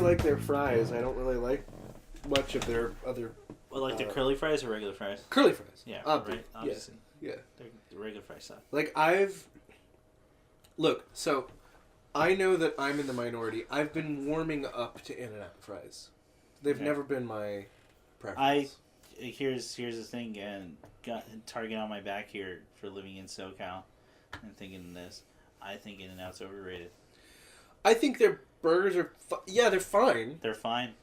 like their fries. I don't really like much of their other... Well, like the curly fries or regular fries? Curly fries. Yeah, right? Obviously. Yeah. The regular fries suck. Like, Look, so... I know that I'm in the minority. I've been warming up to In-N-Out fries. They've never been my preference. Here's the thing, and got target on my back here for living in SoCal and thinking this. I think In-N-Out's overrated. I think their burgers are... they're fine. They're fine.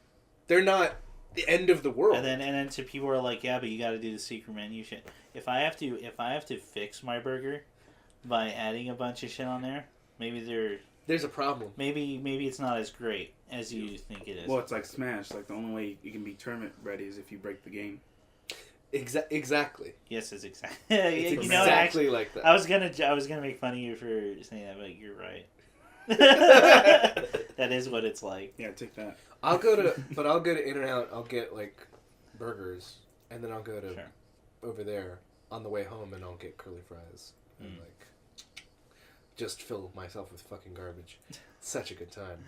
They're not the end of the world. And then to people who are like, yeah, but you got to do the secret menu shit. If I have to fix my burger by adding a bunch of shit on there, maybe there's a problem. Maybe it's not as great as you think it is. Well, it's like Smash. Like, the only way you can be tournament ready is if you break the game. Exactly. Yes, it's exactly. It's exactly like that. I was gonna make fun of you for saying that, but you're right. That is what it's like. Yeah, take that. I'll go to In-N-Out. I'll get like burgers, and then I'll go to over there on the way home, and I'll get curly fries and like just fill myself with fucking garbage. Such a good time.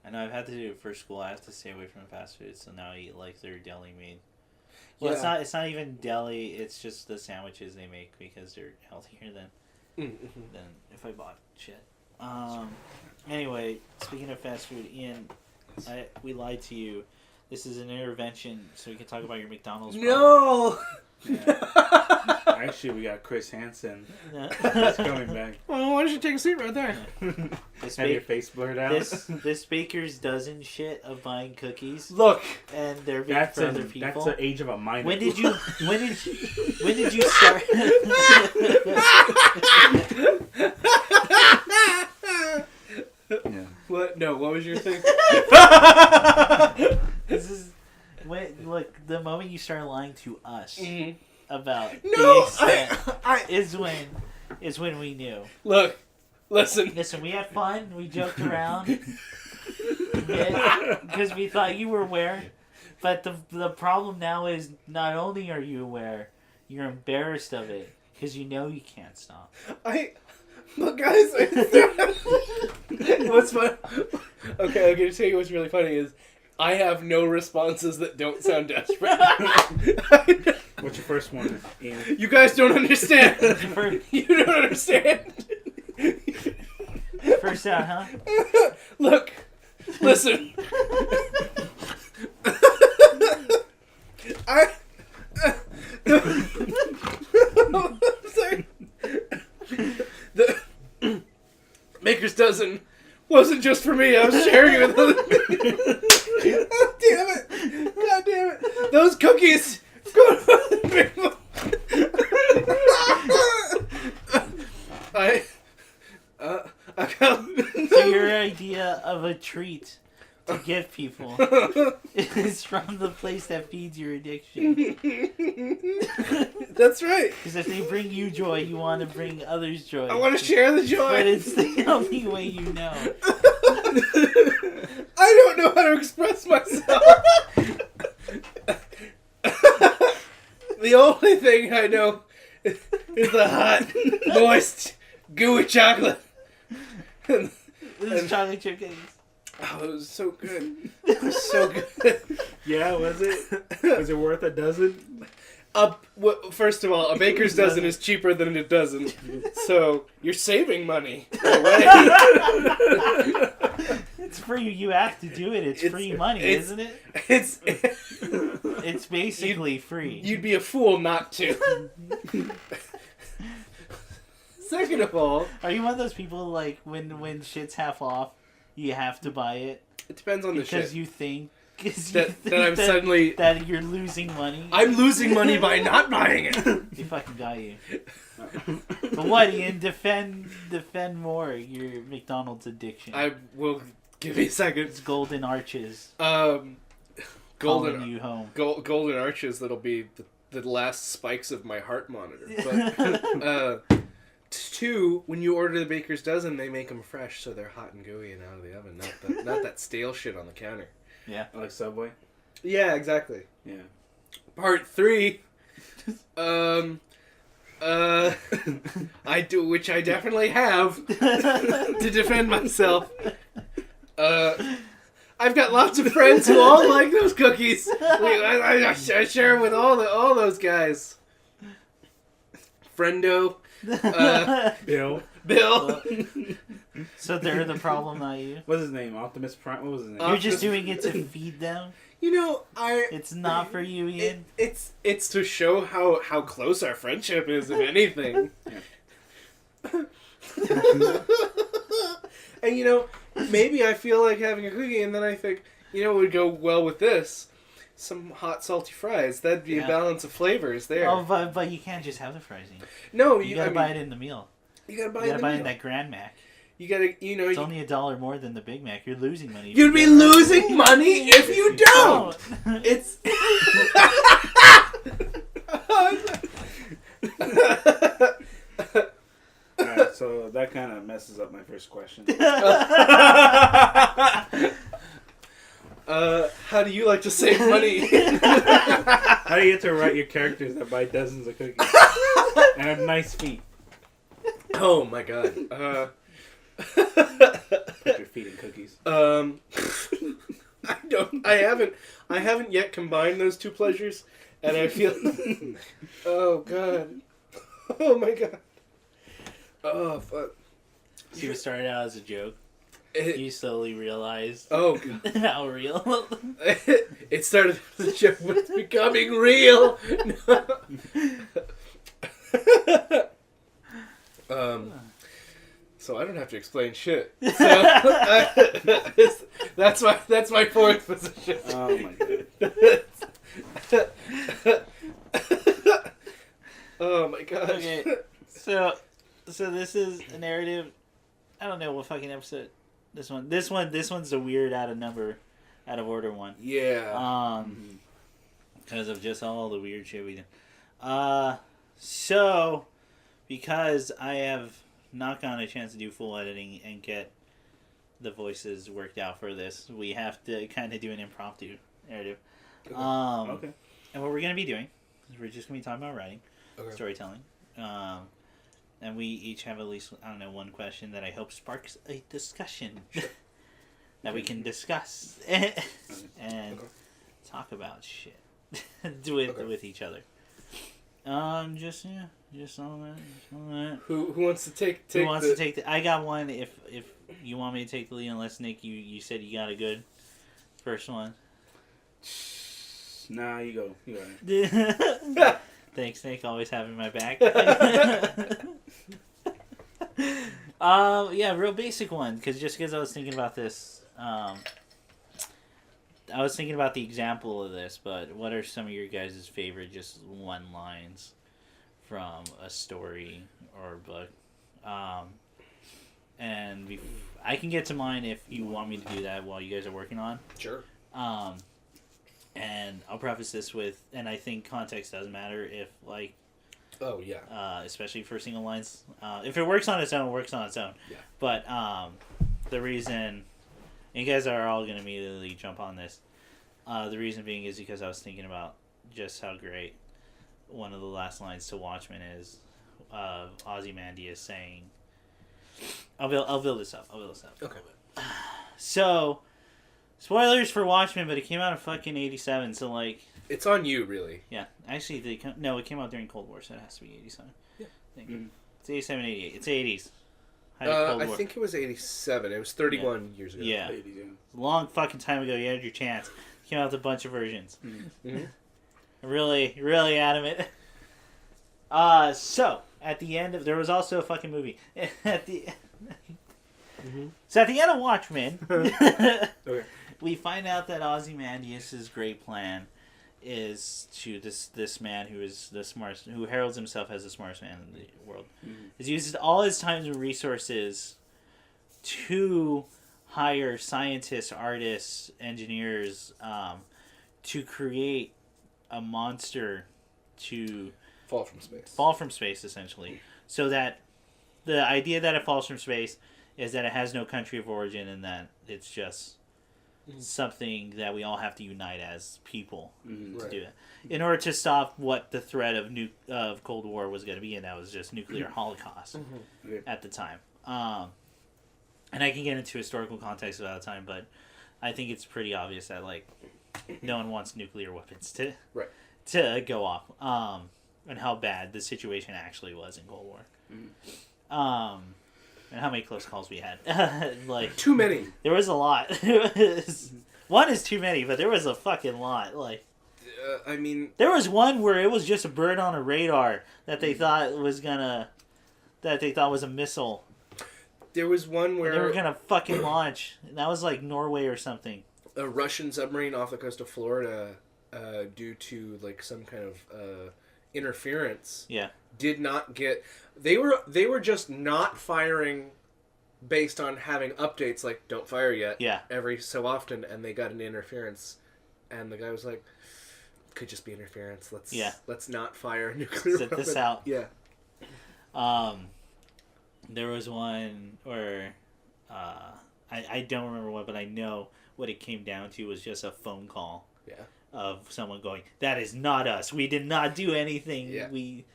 I know I've had to do it for school. I have to stay away from fast food, so now I eat like their deli made. Well, it's not even deli. It's just the sandwiches they make because they're healthier than if I bought shit. Anyway, speaking of fast food, Ian, we lied to you. This is an intervention, so we can talk about your McDonald's. No. Actually, we got Chris Hansen. He's coming back. Well, why don't you take a seat right there? Have your face blurred out. This baker's dozen shit of buying cookies. Look, and they're being for other people. That's the age of a minor. When did you start? Yeah. What? No. What was your thing? This is look, the moment you start lying to us about the extent is when we knew. Look, listen, we had fun. We joked around because we thought you were aware. But the problem now is not only are you aware, you're embarrassed of it because you know you can't stop. But guys, what's fun? Okay, I'm gonna tell you what's really funny is I have no responses that don't sound desperate. What's your first one, Ian? You guys don't understand. You don't understand. First out, huh? Look, listen. I'm sorry. The Maker's Dozen wasn't just for me. I was sharing it with other people. Oh, damn it. God damn it. Those cookies go to other people. So your idea of a treat to give people is from the place that feeds your addiction. That's right. Because if they bring you joy, you want to bring others joy. I want to share the joy. But it's the only way you know. I don't know how to express myself. The only thing I know is the hot, moist, gooey chocolate. This is chocolate chip cookies. Oh, it was so good. It was so good. Yeah, was it? Was it worth a dozen? First of all, a baker's dozen is cheaper than a dozen. So, you're saving money. In a way. It's free. You have to do it. It's free money, isn't it? It's basically free. You'd be a fool not to. Second of all... Are you one of those people, like, when shit's half off, you have to buy it? It depends on the shit. Because you think... that you're losing money. I'm losing money by not buying it. They fucking got you. But what, Ian? Defend more your McDonald's addiction. I will give you a second. It's golden arches. Calling you home. Golden arches. That'll be the last spikes of my heart monitor. But 2, when you order the baker's dozen, they make them fresh, so they're hot and gooey and out of the oven. Not that stale shit on the counter. Yeah. Like Subway? Yeah, exactly. Yeah. Part 3. I do, which I definitely have to defend myself. I've got lots of friends who all like those cookies. I share them with all those guys. Friendo, Bill. So they're the problem, not you. What's his name? Optimus Prime. What was his name? You're just doing it to feed them. You know, It's not for you, Ian. It's to show how close our friendship is, if anything. And you know, maybe I feel like having a cookie, and then I think, you know, it would go well with this. Some hot, salty fries. That'd be a balance of flavors there. Oh, but you can't just have the fries. No, you gotta buy it in the meal. You gotta buy it in the meal. In that Grand Mac. You gotta, you know... It's only $1 more than the Big Mac. You're losing money. You'd be losing money if you don't! It's... Alright, so that kind of messes up my first question. How do you like to save money? How do you get to write your characters that buy dozens of cookies? And have nice feet? Oh my god. Put your feet in cookies. I haven't yet combined those two pleasures, and I feel... Oh god. Oh my god. Oh fuck. See, it started out as a joke. You slowly realized oh god. how real. It started as a joke, but it's becoming real. So I don't have to explain shit. So, that's my fourth position. Oh my god. Oh my gosh. Okay, so this is a narrative. I don't know what fucking episode. This one's a weird out of order one. Yeah. Because of just all the weird shit we do. So because I have not gotten a chance to do full editing and get the voices worked out for this, we have to kind of do an impromptu narrative. Okay. And what we're going to be doing is we're just going to be talking about writing, storytelling. And we each have at least, I don't know, one question that I hope sparks a discussion that we can discuss and talk about shit with each other. Just all that. Who wants to take Who wants to take the... I got one. If you want me to take the lead, unless Nick, you said you got a good first one. Nah, you go. You go. Thanks, Nick. Always having my back. Yeah, real basic one. Because I was thinking about this. I was thinking about the example of this, but what are some of your guys' favorite just one-lines from a story or a book? And I can get to mine if you want me to do that while you guys are working on. Sure. And I'll preface this with, and I think context does matter if, like... Oh, yeah. Especially for single lines. If it works on its own, it works on its own. Yeah. But the reason... And you guys are all going to immediately jump on this. The reason being is because I was thinking about just how great one of the last lines to Watchmen is. Ozymandias saying... I'll build this up. Okay. So... Spoilers for Watchmen, but it came out in fucking 87, so like... It's on you, really. Yeah. Actually, it came out during Cold War, so it has to be 87. Yeah. It's 87, 88. It's 80s. I think it was 87. It was 31 years ago. Yeah. 80s, yeah. Long fucking time ago, you had your chance. Came out with a bunch of versions. Mm-hmm. Really, really adamant. So, at the end of... There was also a fucking movie. So, at the end of Watchmen... Okay. We find out that Ozymandias' great plan is to this man who is the smartest, who heralds himself as the smartest man in the world, is uses all his time and resources to hire scientists, artists, engineers, to create a monster to fall from space, essentially. So that the idea that it falls from space is that it has no country of origin and that it's just something that we all have to unite as people to do it. In order to stop what the threat of Cold War was going to be, and that was just nuclear holocaust at the time. And I can get into historical context about the time, but I think it's pretty obvious that like no one wants nuclear weapons to go off. And how bad the situation actually was in Cold War. And how many close calls we had. Like too many. There was a lot. One is too many, but there was a fucking lot. Like, I mean, there was one where it was just a bird on a radar that they thought was a missile. There was one where they were gonna fucking launch. And that was like Norway or something. A Russian submarine off the coast of Florida, due to like some kind of interference. Yeah. Did not get. They were just not firing based on having updates like don't fire yet. Yeah. Every so often, and they got an interference, and the guy was like, "Could just be interference. Let's not fire a nuclear Sit weapon." this out. Yeah. There was one where I don't remember what, but I know what it came down to was just a phone call. Yeah. Of someone going, "That is not us. We did not do anything. Yeah. We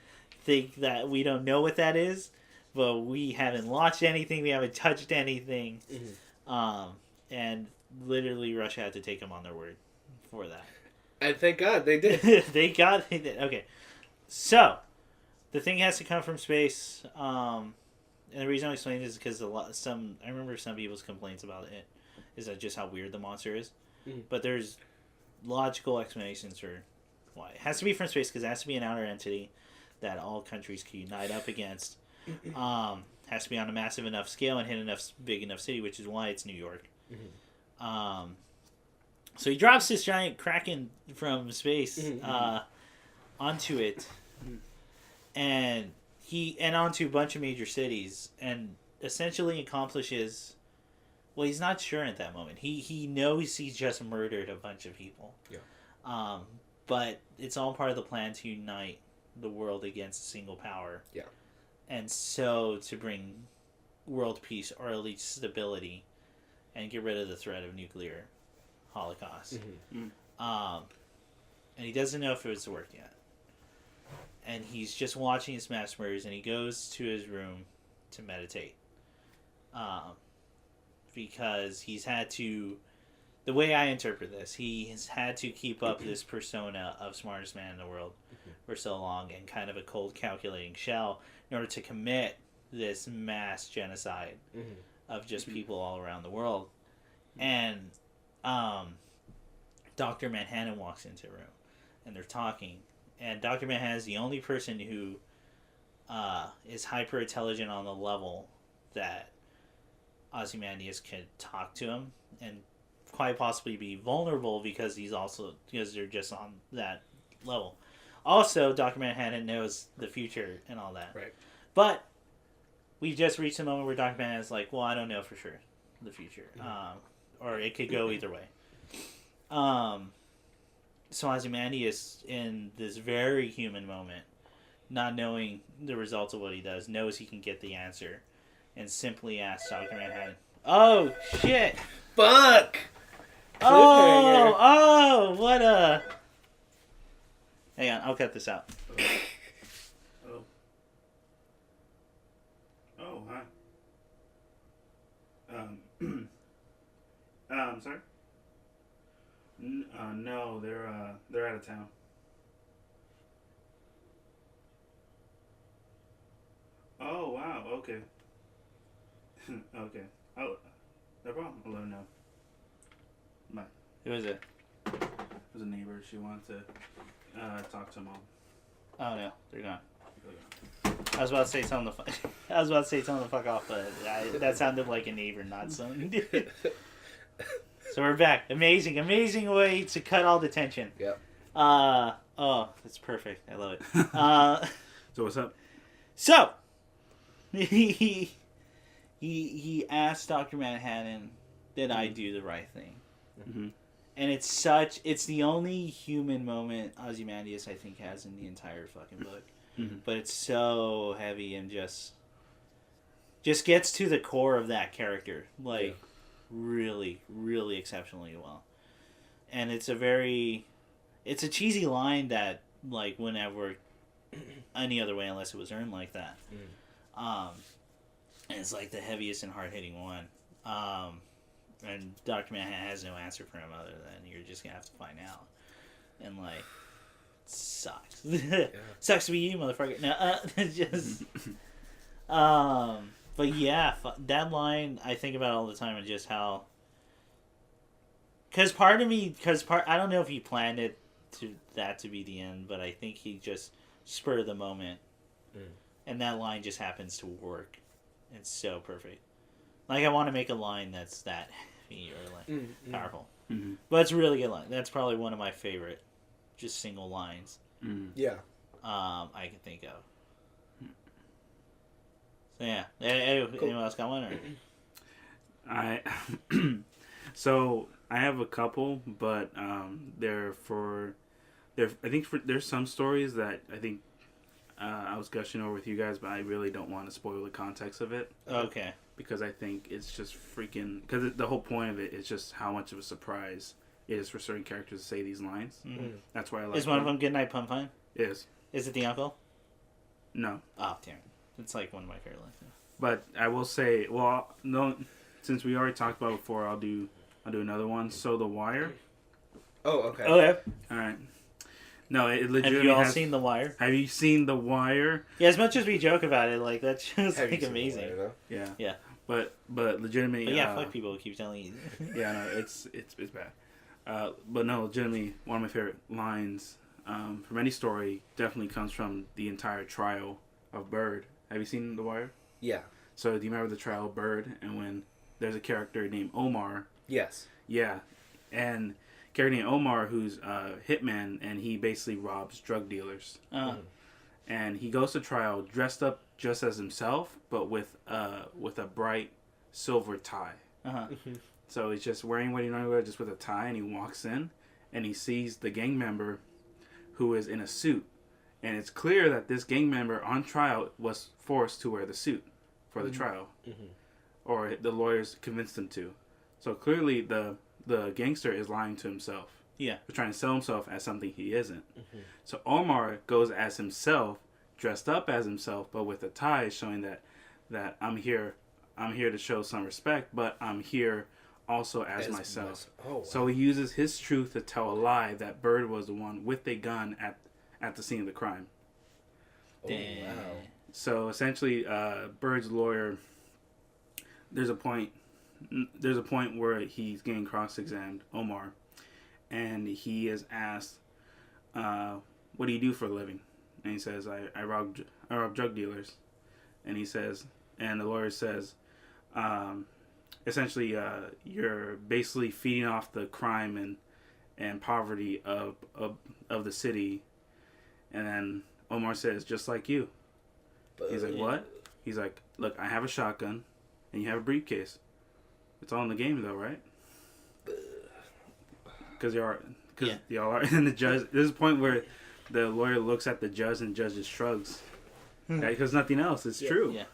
think that we don't know what that is, but we haven't launched anything. We haven't touched anything." Mm-hmm. And literally Russia had to take them on their word for that. And thank God they did. They did. Okay. So, the thing has to come from space. And the reason I'm explaining this is because I remember some people's complaints about it is that just how weird the monster is. Mm-hmm. But there's logical explanations for why. It has to be from space because it has to be an outer entity that all countries can unite up against. Has to be on a massive enough scale and hit enough big enough city, which is why it's New York. Mm-hmm. So he drops this giant kraken from space onto it, and onto a bunch of major cities, and essentially accomplishes. Well, he's not sure at that moment. He knows he's just murdered a bunch of people. Yeah. But it's all part of the plan to unite the world against a single power. Yeah. And so to bring world peace or at least stability and get rid of the threat of nuclear holocaust. And he doesn't know if it was to work yet. And he's just watching his mass murders, and he goes to his room to meditate. Because he's had to, the way I interpret this, he has had to keep up this persona of smartest man in the world for so long, and kind of a cold calculating shell in order to commit this mass genocide of just people all around the world. And Dr. Manhattan walks into a room, and they're talking, and Dr. Manhattan is the only person who is hyper intelligent on the level that Ozymandias could talk to him and quite possibly be vulnerable because they're just on that level. Also, Dr. Manhattan knows the future and all that. Right. But we've just reached a moment where Dr. Manhattan is like, well, I don't know for sure the future. Or it could go either way. So Ozymandias, in this very human moment, not knowing the results of what he does, knows he can get the answer. And simply asks Dr. Manhattan, "Oh, shit! Fuck! Oh, what a..." Hang on, I'll cut this out. Oh, hi. Sorry? No, they're out of town. Oh, wow, okay. Okay. Oh, no problem. I'll let her know. Bye. Who is it? It was a neighbor. She wanted to talk to mom. Oh no, they're gone. I was about to say tell them to fuck off, but that sounded like a neighbor, not someone. So we're back. Amazing way to cut all the tension. Yep. Oh, that's perfect. I love it. So what's up? So he asked Dr. Manhattan, "Did I do the right thing?" Mm-hmm. And it's the only human moment Ozymandias, I think, has in the entire fucking book. Mm-hmm. But it's so heavy and just gets to the core of that character. Like, really, really exceptionally well. And it's a cheesy line that, like, wouldn't have worked any other way unless it was earned like that. And it's, like, the heaviest and hard-hitting one. and Dr. Manhattan has no answer for him other than you're just gonna have to find out. And like, sucks. Sucks to be you, motherfucker. No, just. But yeah, that line I think about all the time, and just how. Because part of me, I don't know if he planned it to be the end, but I think he just spurred the moment, and that line just happens to work. It's so perfect. Like, I want to make a line that's that heavy or like powerful, but it's a really good line. That's probably one of my favorite, just single lines. Yeah. I can think of. So yeah, anyone else got one? Or? So I have a couple, but there's some stories that I think I was gushing over with you guys, but I really don't want to spoil the context of it. Okay. Because I think it's just freaking. Because the whole point of it is just how much of a surprise it is for certain characters to say these lines. That's why I like. Is one of them Good Night Pum Pum? Is it the uncle? No. Oh damn! It's like one of my favorite lines. But I will say, well, no, since we already talked about it before, I'll do another one. So The Wire. Oh, okay. Oh yeah. All right. No, it legitimately. Have you all seen The Wire? Have you seen The Wire? Yeah, as much as we joke about it, like that's just like amazing. Wire, yeah. Yeah. But legitimately. But yeah, fuck people who keep telling you. Yeah, no, it's bad. But no, legitimately, one of my favorite lines from any story definitely comes from the entire trial of Bird. Have you seen The Wire? Yeah. So do you remember the trial of Bird, and when there's a character named Omar? Yes. Yeah, and character named Omar, who's a hitman, and he basically robs drug dealers. And he goes to trial dressed up just as himself, but with a bright silver tie. So he's just wearing what he normally wears, just with a tie, and he walks in, and he sees the gang member, who is in a suit, and it's clear that this gang member on trial was forced to wear the suit for the trial, or the lawyers convinced him to. So clearly, the gangster is lying to himself. Yeah, he's trying to sell himself as something he isn't. So Omar goes as himself, dressed up as himself, but with a tie, showing that I'm here to show some respect, but I'm here also as myself. Oh, wow. So he uses his truth to tell a lie that Bird was the one with a gun at the scene of the crime. Oh, wow. So essentially, Bird's lawyer, there's a point where he's getting cross-examined, Omar, and he is asked, what do you do for a living? And he says, I rob drug dealers. And he says, and the lawyer says, essentially, you're basically feeding off the crime and poverty of the city. And then Omar says, just like you. He's like, what? He's like, look, I have a shotgun, and you have a briefcase. It's all in the game, though, right? Because y'all are. And the judge, there's a point where the lawyer looks at the judge, and the judge just shrugs. Because nothing else. It's true. Yeah.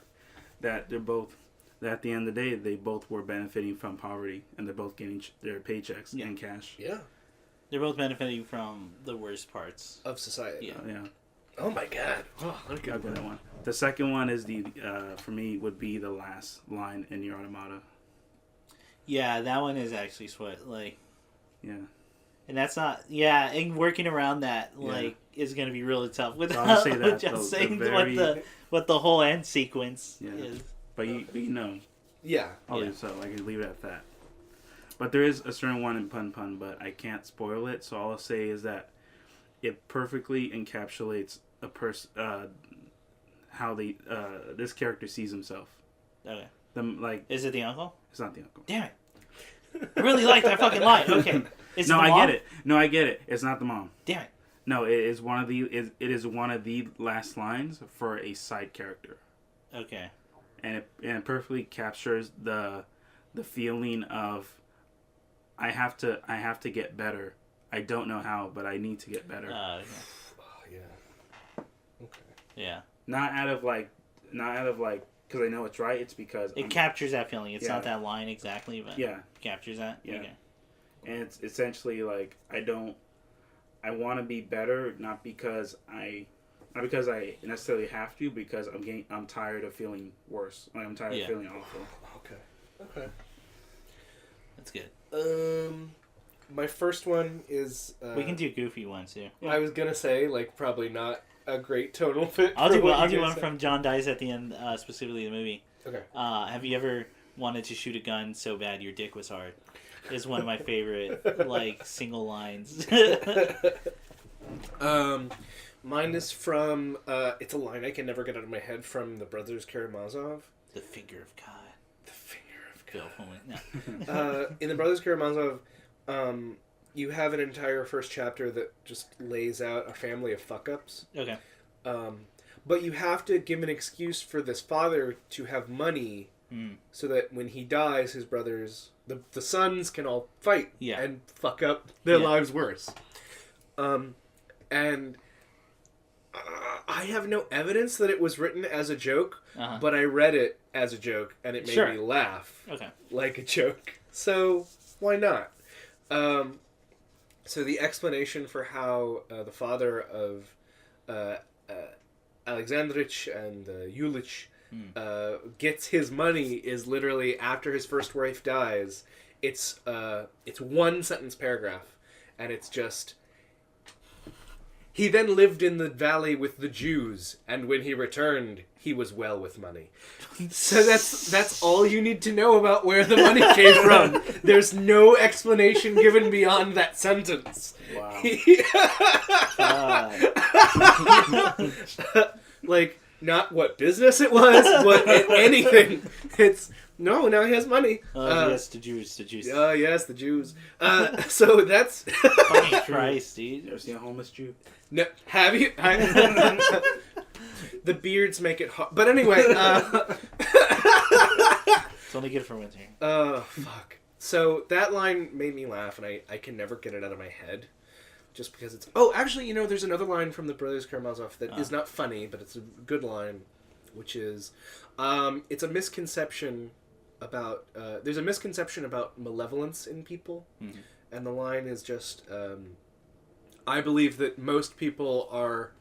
That they're both, that at the end of the day, they both were benefiting from poverty, and they're both getting their paychecks in cash. Yeah. They're both benefiting from the worst parts of society. Yeah. Oh my god. Oh, I'll get that one. The second one is for me, would be the last line in Your Automata. Yeah, that one is actually like. Yeah. And that's not, and working around that, is going to be really tough without just saying what the whole end sequence is. But you know. Yeah. So I can leave it at that. But there is a certain one in Pun, but I can't spoil it, so all I'll say is that it perfectly encapsulates a person, how this character sees himself. Okay. Is it the uncle? It's not the uncle. Damn it. I really like that fucking line. Okay. I get it. It's not the mom. Damn it. No, it is one of the last lines for a side character. Okay. And it perfectly captures the feeling of I have to get better. I don't know how, but I need to get better. Yeah. Okay. Yeah. Not out of because I know it's right. It's because it captures that feeling. It's not that line exactly, but it captures that. Yeah. Okay. And it's essentially like I want to be better, not because I necessarily have to, because I'm tired of feeling worse. Like, I'm tired of feeling awful. Okay. That's good. My first one is... we can do goofy ones, too. I was gonna say, like, probably not a great tonal fit. I'll do one from John Dies at the end, specifically the movie. Okay. Have you ever wanted to shoot a gun so bad your dick was hard? Is one of my favorite, like, single lines. Mine is from, it's a line I can never get out of my head from the Brothers Karamazov. The Finger of God. The Finger of God. No. In the Brothers Karamazov, you have an entire first chapter that just lays out a family of fuck-ups. Okay. But you have to give an excuse for this father to have money so that when he dies, his brothers, the sons can all fight and fuck up their lives worse. And I have no evidence that it was written as a joke, but I read it as a joke, and it made me laugh like a joke. So, why not? So the explanation for how the father of Alexandrich and Yulich gets his money is literally after his first wife dies. It's one sentence paragraph, and it's just... He then lived in the valley with the Jews, and when he returned, he was well with money. So that's all you need to know about where the money came from. There's no explanation given beyond that sentence. Wow. Like, not what business it was, what anything. It's, no, now he has money. Yes, the Jews. Yes, the Jews. So that's... Fucking Christ, dude. You ever seen a homeless Jew? No, have you? The beards make it hard. But anyway, it's only good for winter. Fuck. So that line made me laugh, and I can never get it out of my head. Just because it's... Oh, actually, there's another line from the Brothers Karamazov that is not funny, but it's a good line, which is... it's a misconception about... there's a misconception about malevolence in people, and the line is just... I believe that most people are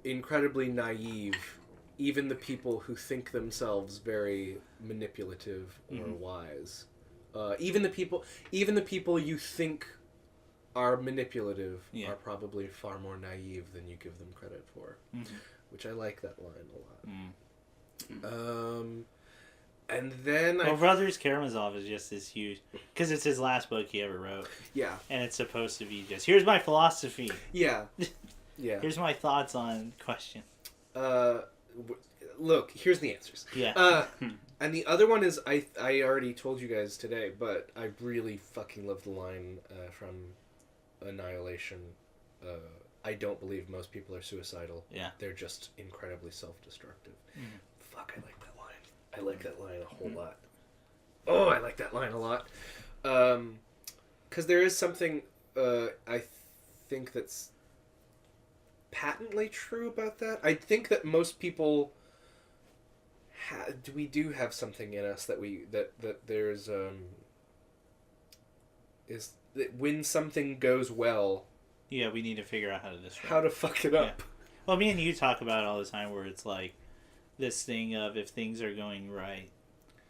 incredibly naive, even the people who think themselves very manipulative or wise. Even the people you think are manipulative are probably far more naive than you give them credit for. Which I like that line a lot. And then Brothers Karamazov is just this huge... Because it's his last book he ever wrote. Yeah. And it's supposed to be just, here's my philosophy. Yeah. Yeah. Here's my thoughts on question. Look, here's the answers. Yeah. And the other one is, I already told you guys today, but I really fucking love the line from Annihilation. I don't believe most people are suicidal. Yeah. They're just incredibly self-destructive. Fuck, I like that line. I like that line a whole lot. Oh, I like that line a lot. Because there is something I think that's patently true about that. I think that most people we do have something in us that that there's is that when something goes well, we need to figure out how to destroy how to fuck it up. Yeah. Well, me and you talk about it all the time, where it's like this thing of if things are going right,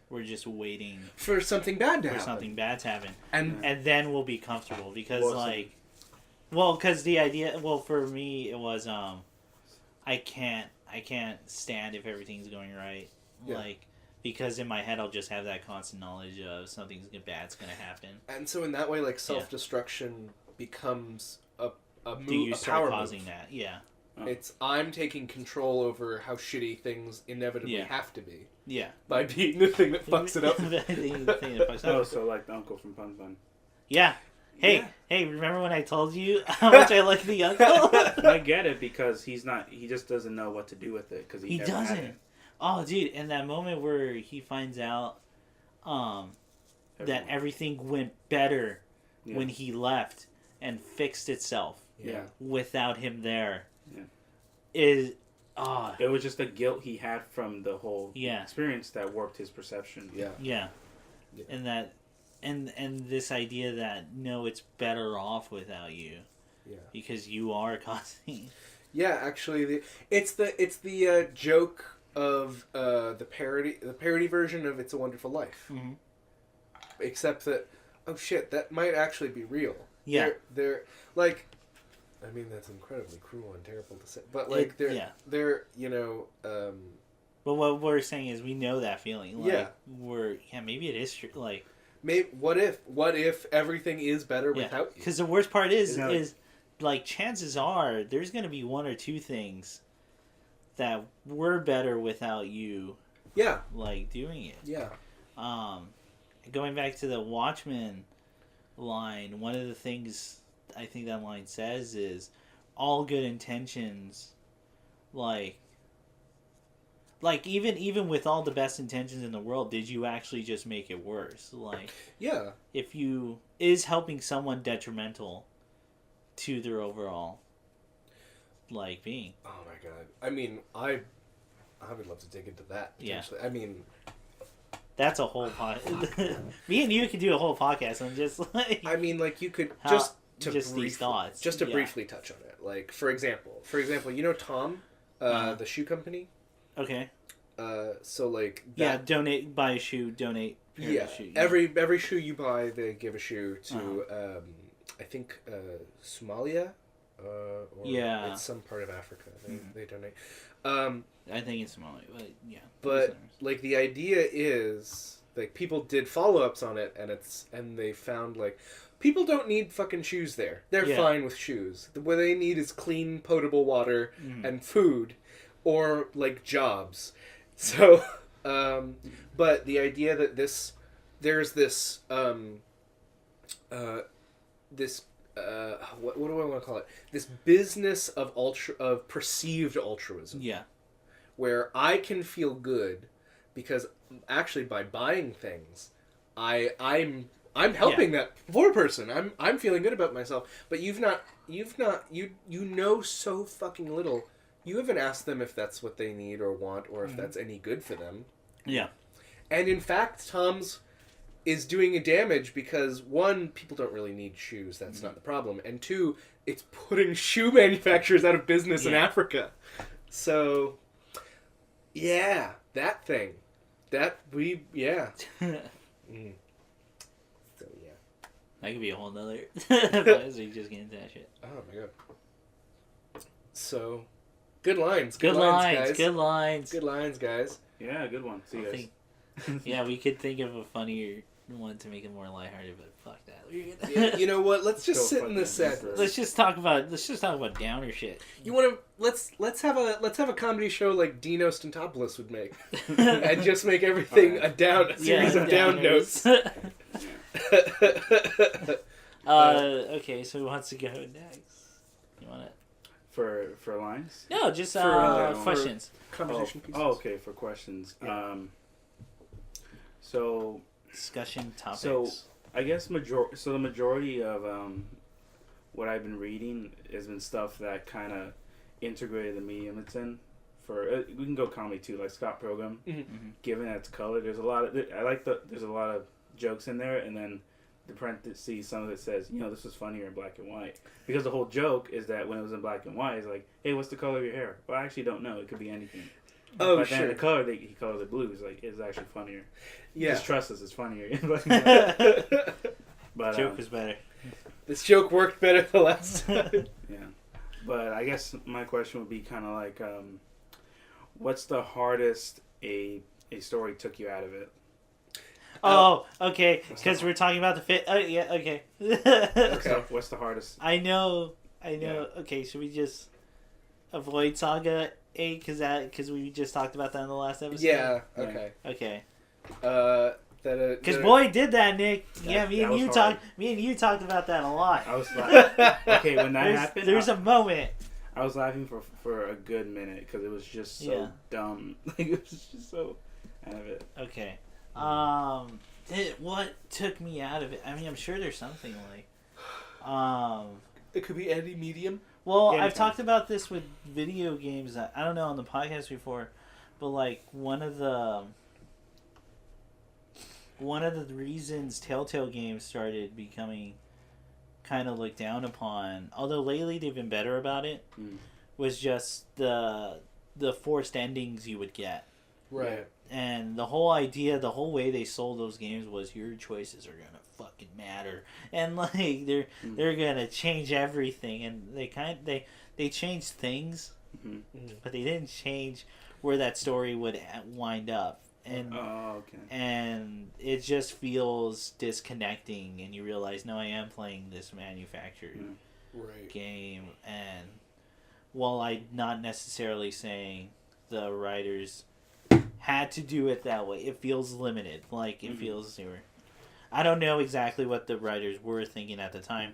we're just waiting for something bad to happen. Something bad to happen, and then we'll be comfortable because because the idea. Well, for me, it was I can't stand if everything's going right. Yeah. Like, because in my head I'll just have that constant knowledge of something bad's going to happen. And so in that way, like, self-destruction becomes a move, Do you start power causing move. that? Yeah. It's I'm taking control over how shitty things inevitably have to be. Yeah. By being the thing that fucks it up. Oh, so like the uncle from Fun Fun. Yeah. Hey, remember when I told you how much I like the uncle? I get it, because he just doesn't know what to do with it, because he never doesn't. had it. Oh, dude, and that moment where he finds out that everything went better when he left and fixed itself without him there is... It was just the guilt he had from the whole experience that warped his perception. Yeah. And that... And this idea that, no, it's better off without you. Yeah. Because you are causing... Yeah, actually, it's the joke of the parody version of It's a Wonderful Life. except that, oh shit, that might actually be real. Yeah. They're like, I mean, that's incredibly cruel and terrible to say, but like they're But what we're saying is we know that feeling. Like, yeah. Maybe it is true. Like, maybe what if everything is better without you? Because the worst part is like chances are there's gonna be one or two things that were better without you. Yeah. Like doing it. Yeah. Going back to the Watchmen line, one of the things I think that line says is all good intentions, like even with all the best intentions in the world, did you actually just make it worse? Like, yeah, if you is helping someone detrimental to their overall like being. Oh my god! I mean, I would love to dig into that. Potentially. Yeah. I mean, that's a whole podcast. Me and you could do a whole podcast on just like. I mean, like you could these thoughts. Just to briefly touch on it. Like for example, you know Tom, the shoe company. Okay. So like buy a shoe, donate. Yeah. Shoe, every shoe you buy, they give a shoe to I think Somalia, or it's some part of Africa. They donate. I think it's Somalia, but yeah. But like the idea is like people did follow-ups on it, and they found like people don't need fucking shoes there. They're fine with shoes. What they need is clean, potable water and food, or like jobs. So, but the idea that there's this what do I want to call it? This business of perceived altruism. Yeah. Where I can feel good because actually by buying things, I'm helping that poor person. I'm feeling good about myself. But you know so fucking little. You haven't asked them if that's what they need or want or if that's any good for them. Yeah. And in fact, Tom's is doing a damage because, one, people don't really need shoes. That's not the problem. And two, it's putting shoe manufacturers out of business in Africa. So, yeah, that thing. So, yeah. That could be a whole nother... so you just get into that shit. Oh, my God. So... Good lines, guys. Good lines, guys. Yeah, good one. See you guys. Yeah, we could think of a funnier one to make it more lighthearted, but fuck that. Yeah, you know what? Let's just sit in the set. Let's just talk about downer shit. You want to let's have a comedy show like Dino Stantopoulos would make, and just make everything a series of down notes. Okay, so who wants to go next? You want to? For lines? No, just questions. Conversation pieces. Oh, okay, for questions. Yeah. So discussion topics. So I guess the majority of what I've been reading has been stuff that kind of integrated the medium it's in. We can go comedy too, like Scott Pilgrim. Given that it's color, there's a lot of there's a lot of jokes in there, and then the parentheses, some of it says, this was funnier in black and white. Because the whole joke is that when it was in black and white, it's like, hey, what's the color of your hair? Well, I actually don't know. It could be anything. Oh, but sure. Then the color, he colors it blue. It's like, it's actually funnier. Yeah. Just trust us, it's funnier in black and white. But, joke is better. This joke worked better the last time. Yeah. But I guess my question would be kind of like, what's the hardest a story took you out of it? Oh, okay. Because we're talking about the fit. Oh, yeah. Okay. Okay. What's the hardest? I know. Yeah. Okay, should we just avoid Saga 8 because we just talked about that in the last episode? Yeah. Okay. Okay. Because boy, did that, Nick. Me and you talked about that a lot. I was like, okay, when that happened, there's a moment. I was laughing for a good minute because it was just so dumb. Like it was just so out of it. Okay. What took me out of it? I mean, I'm sure there's something like, it could be any medium. Well, I've talked about this with video games. I don't know on the podcast before, but like one of the reasons Telltale games started becoming kind of looked down upon, although lately they've been better about it, was just the forced endings you would get. Right. And the whole idea, the whole way they sold those games was your choices are gonna fucking matter, and like they're gonna change everything, and they changed things, but they didn't change where that story would wind up, and and it just feels disconnecting, and you realize, no, I am playing this manufactured game, and while I'm not necessarily saying the writers had to do it that way, it feels limited. Like, it feels zero. I don't know exactly what the writers were thinking at the time,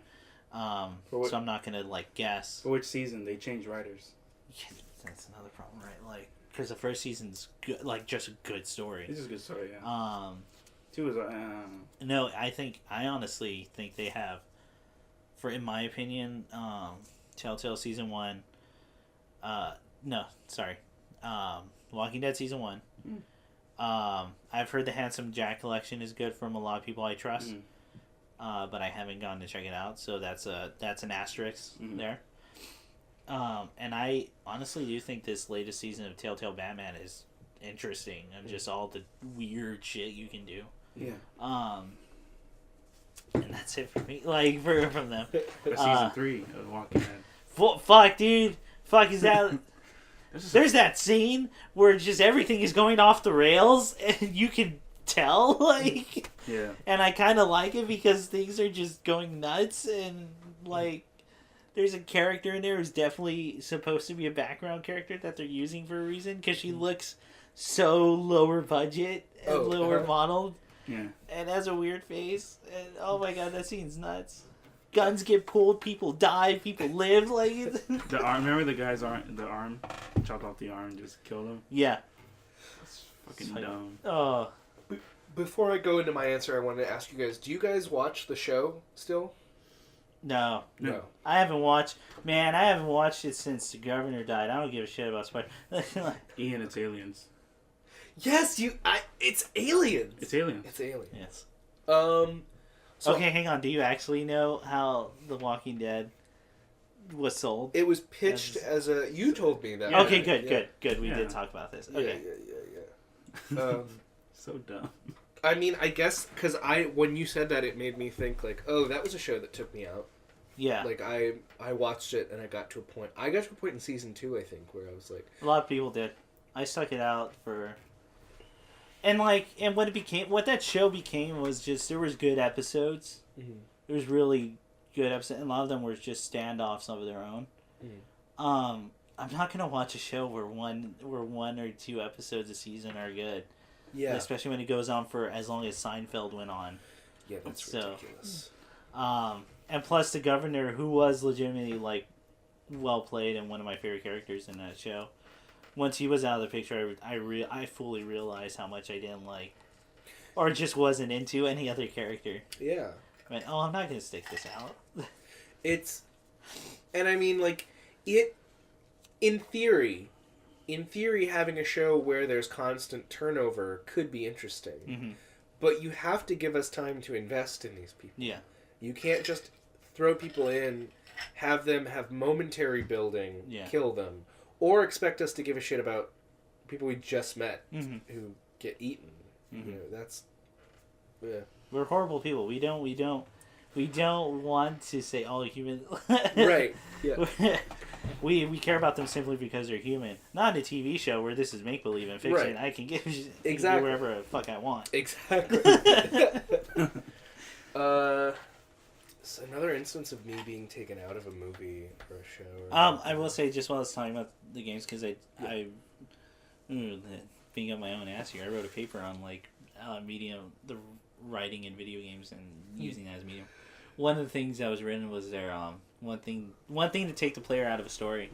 so I'm not gonna like guess. For which season they changed writers? Yeah, that's another problem, right? Like, because the first season's good, like just a good story. This is a good story, yeah. 2 is no, I honestly think they have, in my opinion, Telltale season 1. Walking Dead season 1. I've heard the Handsome Jack collection is good from a lot of people I trust, but I haven't gone to check it out, so that's an asterisk there. And I honestly do think this latest season of Telltale Batman is interesting, and just all the weird shit you can do. Yeah. And that's it for me. Like, from them. Season 3 of Walking Dead. Fuck, dude. Fuck, is that... There's that scene where just everything is going off the rails, and you can tell, like... Yeah. And I kind of like it because things are just going nuts, and, like, there's a character in there who's definitely supposed to be a background character that they're using for a reason, because she looks so lower budget and lower modeled. Yeah. And has a weird face, and oh my god, that scene's nuts. Guns get pulled, people die, people live, like... The arm, remember the guy's arm, the arm? Chopped off the arm and just killed him? Yeah. That's fucking dumb. Oh. Before I go into my answer, I wanted to ask you guys, do you guys watch the show still? No. No. I haven't watched it since the governor died. I don't give a shit about Spider. Ian, it's aliens. Yes, it's aliens. It's aliens. It's aliens. Yes. So okay, hang on. Do you actually know how The Walking Dead was sold? it was pitched as a... You told me that. Yeah. Okay, good. We Yeah. did talk about this. Okay. Yeah. So dumb. I mean, I guess, because when you said that, it made me think, like, oh, that was a show that took me out. Yeah. Like, I watched it, and I got to a point in season 2, I think, where I was like... A lot of people did. I stuck it out for... And what that show became was just, there was good episodes. Mm-hmm. There was really good episodes, and a lot of them were just standoffs of their own. Mm-hmm. I'm not gonna watch a show where one or 2 episodes a season are good. Yeah. Especially when it goes on for as long as Seinfeld went on. Yeah, that's ridiculous. And plus the governor, who was legitimately, like, well played and one of my favorite characters in that show. Once he was out of the picture, I fully realized how much I didn't like, or just wasn't into any other character. Yeah. I went, I'm not going to stick this out. And I mean, like, in theory, having a show where there's constant turnover could be interesting. Mm-hmm. But you have to give us time to invest in these people. Yeah. You can't just throw people in, have them have momentary building, kill them, or expect us to give a shit about people we just met who get eaten. Mm-hmm. You know, that's... Yeah. We're horrible people. We don't want to say all human. Right. Yeah. we care about them simply because they're human. Not in a TV show where this is make believe and fiction. Right. I can give Exactly. whatever the fuck I want. Exactly. It's another instance of me being taken out of a movie or a show. I will say, just while I was talking about the games, because being up my own ass here, I wrote a paper on medium, the writing in video games and using that as medium. One of the things that was written was one thing to take the player out of a story,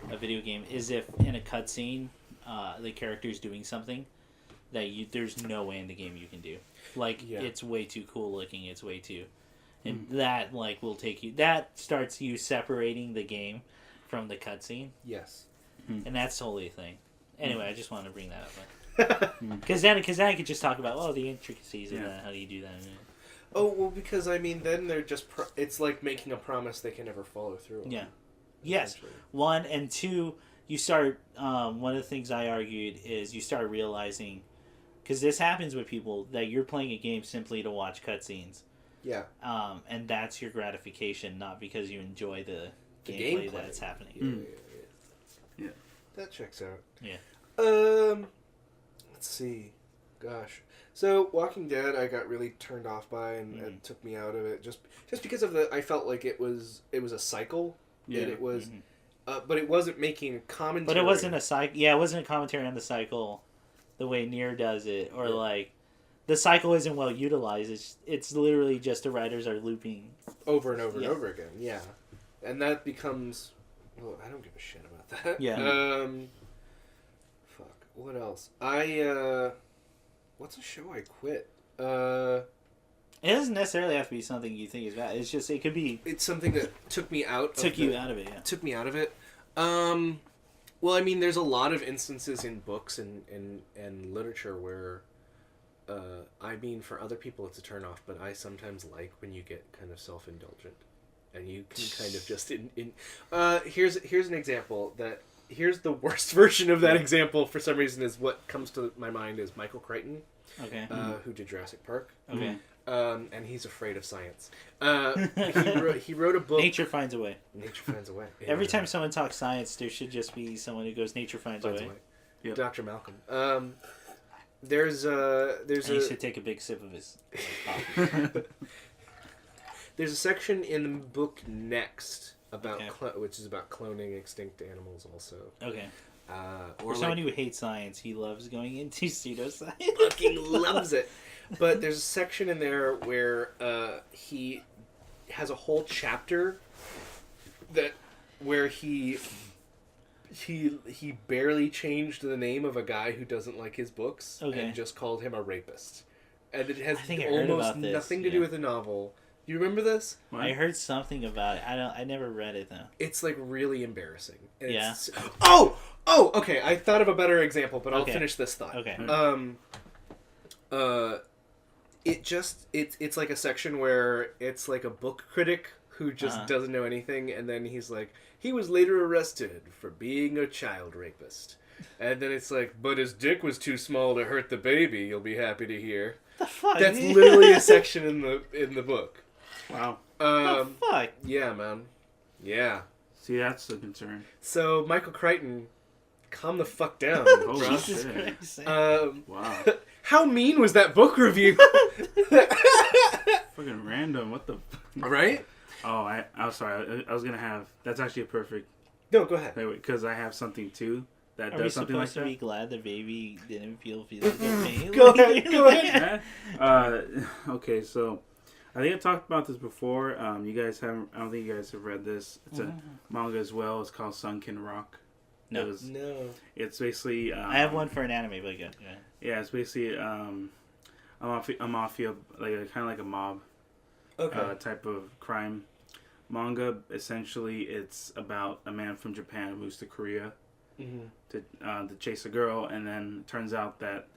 a video game, is if in a cutscene, the character's doing something that there's no way in the game you can do. It's way too cool looking. It's way too, and that will take you. That starts you separating the game from the cutscene. Yes, and that's totally a thing. Anyway, I just wanted to bring that up, because then I could just talk about the intricacies of that. How do you do that? Oh well, because I mean, then they're just it's like making a promise they can never follow through on. Yeah. Yes. 1 and 2. you start. One of the things I argued is you start realizing, because this happens with people, that you're playing a game simply to watch cutscenes. Yeah. And that's your gratification, not because you enjoy the gameplay that's happening. Yeah. That checks out. Yeah. Let's see. Gosh. So, Walking Dead, I got really turned off by, and it took me out of it just because of I felt like it was a cycle. Yeah. And it was, but it wasn't making commentary. But it wasn't a cycle. Yeah, it wasn't a commentary on the cycle, the way Nier does it, or like, the cycle isn't well utilized. It's literally just the writers are looping over and over and over again. Yeah, and that becomes. Well, I don't give a shit about that. Yeah. Fuck. What else? What's a show I quit? It doesn't necessarily have to be something you think is bad. It's just, it could be... It's something that took me out of it, yeah. Took me out of it. Well, I mean, there's a lot of instances in books and literature where, I mean, for other people it's a turn-off, but I sometimes like when you get kind of self-indulgent. And you can kind of just... Here's an example that... Here's the worst version of that example, for some reason, is what comes to my mind is Michael Crichton, who did Jurassic Park. Okay. And he's afraid of science. He wrote a book... Nature finds a way. Nature finds a way. Yeah. Every time someone talks science, there should just be someone who goes, nature finds a way. Yep. Dr. Malcolm. There's he should take a big sip of his coffee. There's a section in the book Next about which is about cloning extinct animals also. Okay. Or for someone who hates science, he loves going into pseudoscience. Fucking loves it. But there's a section in there where he has a whole chapter where he barely changed the name of a guy who doesn't like his books and just called him a rapist. And it has almost nothing to do with the novel. You remember this? I heard something about it. I never read it though. It's like really embarrassing. Yeah. Okay. I thought of a better example, but I'll finish this thought. Okay. It's like a section where it's like a book critic who just doesn't know anything, and then he's like, he was later arrested for being a child rapist. And then it's like, but his dick was too small to hurt the baby, you'll be happy to hear. The fuck? That's literally a section in the book. Wow. The fuck? Yeah, man. Yeah. See, that's the concern. So, Michael Crichton, calm the fuck down, Oh, bro. Jesus Christ. Wow. How mean was that book review? Fucking random. What the... Right? Oh, I'm sorry. I was going to have... That's actually a perfect... No, go ahead. Wait, because I have something, too, that Are does something like that. Are we supposed to be glad the baby didn't feel physical pain? Go ahead. Okay, so... I think I talked about this before. You guys haven't... I don't think you guys have read this. It's a manga as well. It's called Sunken Rock. No. It's basically... I have one for an anime, but good. Yeah, it's basically a mafia, like kind of like a mob type of crime manga. Essentially, it's about a man from Japan who moves to Korea to chase a girl, and then it turns out that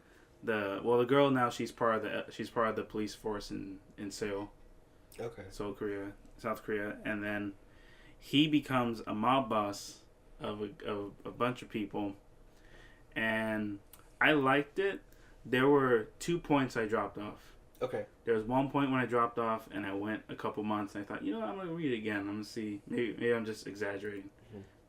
the girl now she's part of the police force in Seoul. Okay. South Korea, and then he becomes a mob boss of a bunch of people, and I liked it. There were 2 points I dropped off. Okay. There was one point when I dropped off, and I went a couple months, and I thought, I'm going to read it again. I'm going to see. Maybe I'm just exaggerating.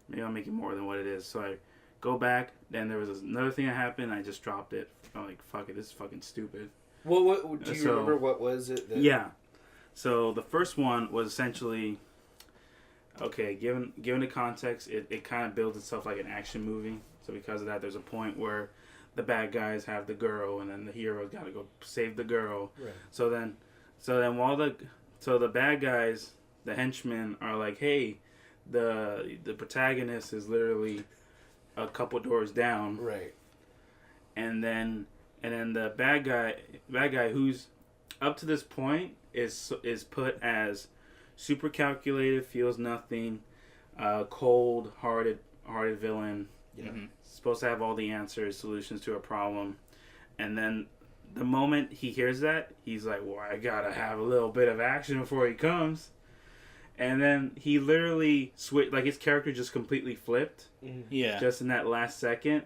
Maybe I'll make it more than what it is. So I go back, then there was another thing that happened, I just dropped it. I'm like, fuck it, this is fucking stupid. Well, what do you remember? What was it? Yeah. So the first one was essentially... Okay, given the context, it kind of builds itself like an action movie. So because of that, there's a point where the bad guys have the girl, and then the hero's got to go save the girl. Right. So then while the bad guys, the henchmen, are like, hey, the protagonist is literally a couple doors down. Right. And then the bad guy who's up to this point is put as super calculated, feels nothing, cold-hearted villain. Yeah. Supposed to have all the answers, solutions to a problem. And then the moment he hears that, he's like, well, I gotta have a little bit of action before he comes. And then he literally switched, like his character just completely flipped. Yeah. Just in that last second.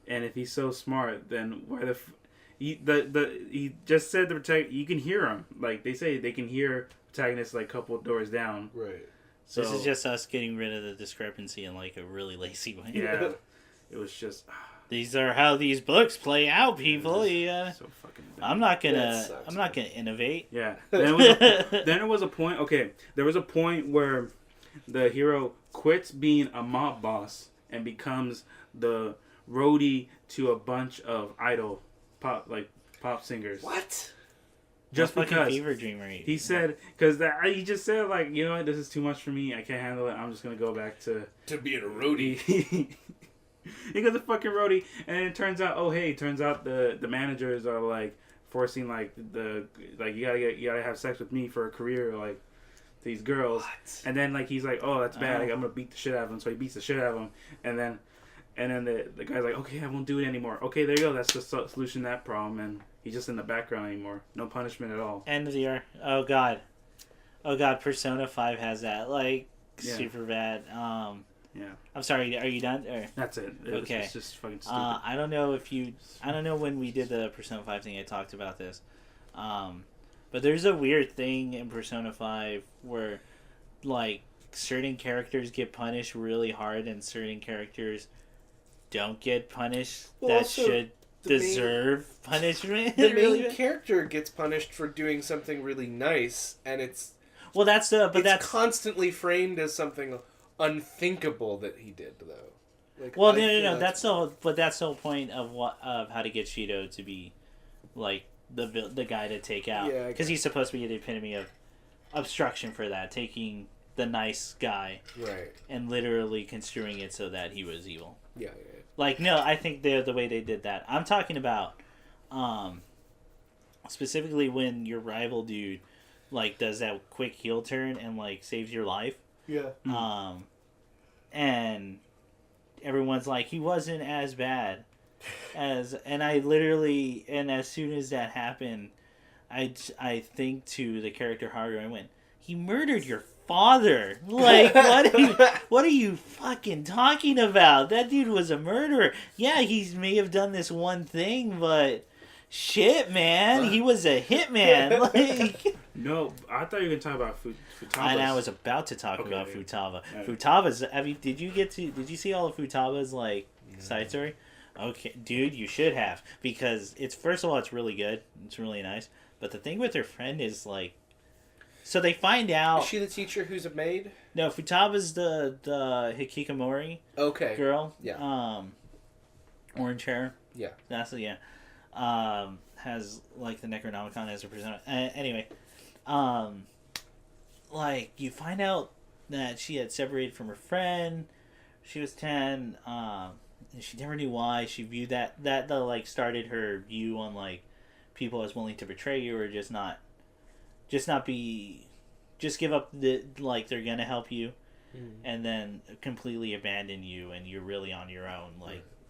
And if he's so smart, then why he just said you can hear him. Like they say they can hear protagonists like a couple doors down. Right. So this is just us getting rid of the discrepancy in like a really lazy way. Yeah. It was just these are how these books play out, people. Yeah. So fucking dumb. I'm not gonna innovate. Yeah. Then there was a point. Okay, there was a point where the hero quits being a mob boss and becomes the roadie to a bunch of idol pop singers. What? Just because fever dreamer. He said, because he just said like, you know what, this is too much for me. I can't handle it. I'm just gonna go back to being a roadie. He goes a fucking roadie, and it turns out, the managers are like forcing you gotta have sex with me for a career, like these girls. What? And then like he's like, oh, that's bad. Like, I'm gonna beat the shit out of him. So he beats the shit out of him, and then the guy's like, okay, I won't do it anymore. Okay, there you go. That's the solution to that problem. And he's just in the background anymore. No punishment at all. End of the year. Oh god. Persona 5 has that super bad. Yeah. I'm sorry. Are you done? Or? That's it. Okay. It's just fucking stupid. I don't know when we did the Persona 5 thing I talked about this. But there's a weird thing in Persona 5 where like certain characters get punished really hard and certain characters don't get punished that should deserve punishment. The main character gets punished for doing something really nice, and it's constantly framed as something unthinkable that he did, though. Like, no. That's the whole point of how to get Shido to be like the guy to take out, because he's supposed to be the epitome of obstruction for that, taking the nice guy, right, and literally construing it so that he was evil. Yeah. Like, no, I think the way they did that. I'm talking about, specifically when your rival dude, like, does that quick heel turn and like saves your life. Yeah. And everyone's like, he wasn't as bad and as soon as that happened, I think to the character Haru, I went, he murdered your father. Like, what are you fucking talking about? That dude was a murderer. Yeah, he may have done this one thing, but shit, man, he was a hitman. Like, no, I thought you were gonna talk about Futaba's. And I was about to talk about Futaba. Yeah. Futaba's. Did you see all of Futaba's side story? Okay, dude, you should have, because it's, first of all, it's really good. It's really nice. But the thing with her friend is like, so they find out. Is she the teacher who's a maid? No, Futaba's the Hikikomori. Okay. Girl. Yeah. Orange hair. Yeah. That's yeah. Has like the Necronomicon as a persona. Anyway, like you find out that she had separated from her friend. She was 10. And she never knew why. She viewed that like started her view on like people as willing to betray you or just give up like they're gonna help you, and then completely abandon you and you're really on your own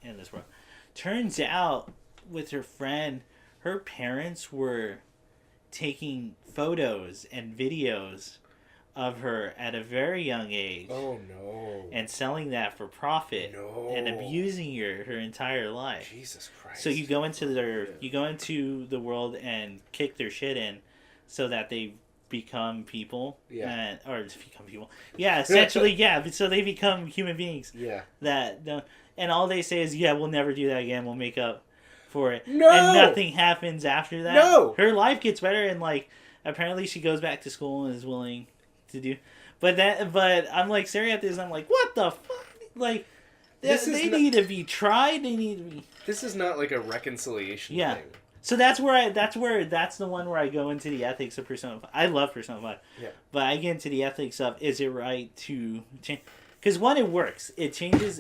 in this world. Turns out with her friend, her parents were taking photos and videos of her at a very young age. Oh no! And selling that for profit. No. And abusing her entire life. Jesus Christ! So you go into the world and kick their shit in, so that they become people. Yeah. Or become people. Yeah, essentially, yeah. So they become human beings. Yeah. And all they say is, yeah, we'll never do that again. We'll make up for it. No. And nothing happens after that. No. Her life gets better, and like apparently she goes back to school and is willing to do. But I'm like staring at this, and I'm like, what the fuck? Like, they need to be tried. They need to be. This is not like a reconciliation thing. So that's the one where I go into the ethics of Persona 5. I love Persona 5. Yeah. But I get into the ethics of, is it right to change? Because one, it works. It changes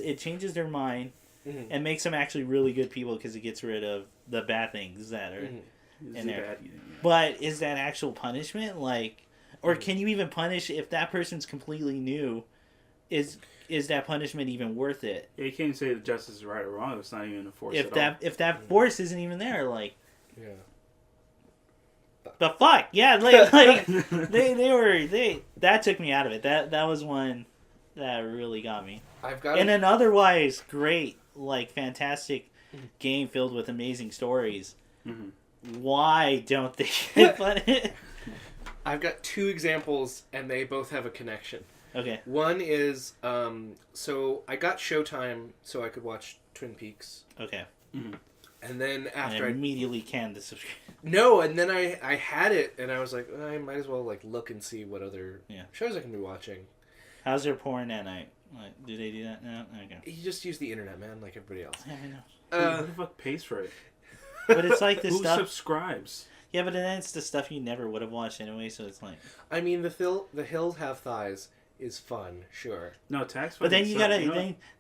their mind and makes them actually really good people because it gets rid of the bad things that are in there. But is that actual punishment? Like, or can you even punish if that person's completely new? Is that punishment even worth it? Yeah, you can't say that justice is right or wrong. It's not even a force if that force isn't even there, like. Yeah. The fuck? Yeah, that took me out of it. That was one that really got me. I've got and an otherwise great, like, fantastic game filled with amazing stories. Mm-hmm. Why don't they put it? I've got 2 examples, and they both have a connection. Okay. One is, so I got Showtime so I could watch Twin Peaks. Okay. Mm-hmm. And then after I immediately canned the subscription. No, and then I had it, and I was like, I might as well like look and see what other shows I can be watching. How's their porn at night? Like, do they do that now? Okay. You just use the internet, man, like everybody else. Yeah, I know. Who the fuck pays for it? But it's like this stuff. Who subscribes? Yeah, but then it's the stuff you never would have watched anyway, so it's like... I mean, the Hills Have Thighs is fun, sure. No, tax. But then you gotta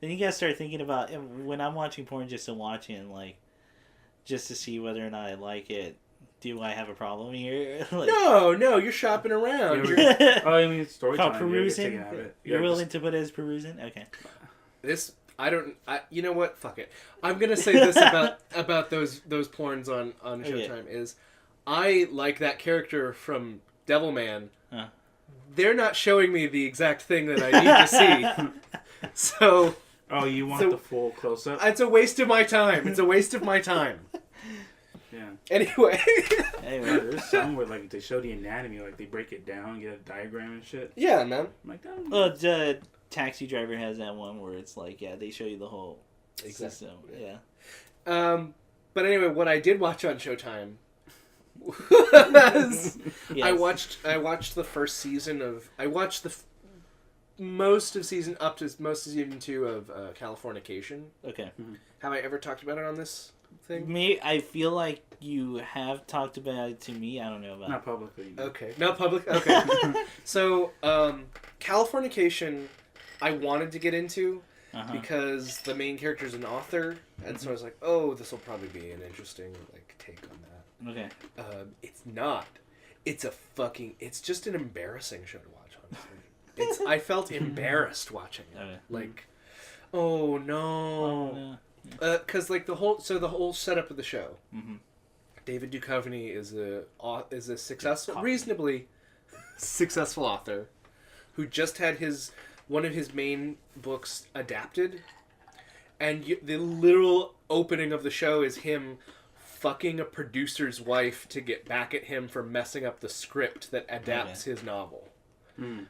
then you gotta start thinking about when I'm watching porn just to watch it, like just to see whether or not I like it. Do I have a problem here? Like, no, you're shopping around. I mean, it's story time. Perusing. You're willing to put it as perusing? Okay. You know what? Fuck it. I'm gonna say this about those porns on Showtime is, I like that character from Devilman. Huh. They're not showing me the exact thing that I need to see. So. Oh, you want the full close up? It's a waste of my time. Yeah. Anyway. There's some where like they show the anatomy, like they break it down, get a diagram and shit. Yeah, man. I'm like, the Taxi Driver has that one where it's like, they show you the whole system. Yeah. But anyway, what I did watch on Showtime was I watched the first season of most of season 2 of Californication. Okay. Mm-hmm. Have I ever talked about it on this thing? Me, I feel like you have talked about it to me. I don't know about not publicly. No. Okay, not public. Okay. So, Californication, I wanted to get into because the main character is an author, and so I was like, oh, this will probably be an interesting take on that. Okay. It's not. It's just an embarrassing show to watch, honestly. I felt embarrassed watching it. Okay. Oh no. Because the whole setup of the show. Mm-hmm. David Duchovny is a reasonably successful author who just had one of his main books adapted, and the literal opening of the show is him fucking a producer's wife to get back at him for messing up the script that adapts his novel. Mm.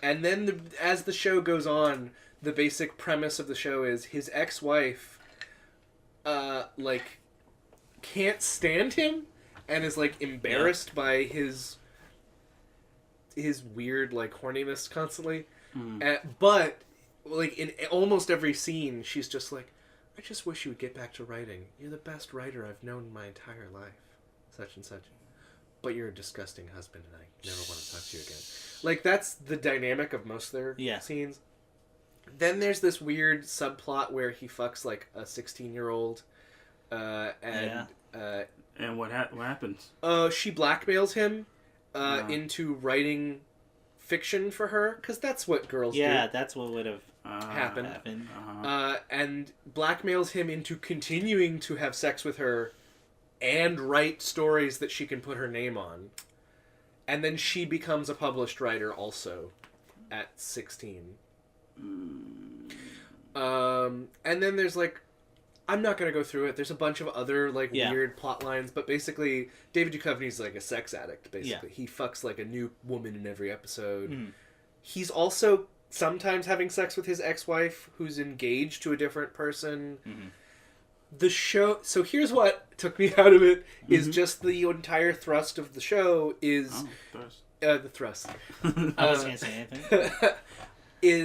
And then as the show goes on, the basic premise of the show is his ex-wife, can't stand him and is embarrassed by his weird horniness constantly. But in almost every scene, she's just like, I just wish you would get back to writing. You're the best writer I've known in my entire life. Such and such. But you're a disgusting husband and I never want to talk to you again. That's the dynamic of most of their scenes. Then there's this weird subplot where he fucks a 16-year-old, and what happens? She blackmails him into writing fiction for her, because that's what girls do. Yeah, that's what would have happened. Uh-huh. And blackmails him into continuing to have sex with her and write stories that she can put her name on. And then she becomes a published writer also at 16. And then there's I'm not going to go through it. There's a bunch of other weird plot lines, but basically David Duchovny's a sex addict, basically. Yeah. He fucks a new woman in every episode. Mm. He's also sometimes having sex with his ex-wife who's engaged to a different person. Mm-hmm. The show, so here's what took me out of it, is just the entire thrust of the show is the thrust. I wasn't gonna say anything.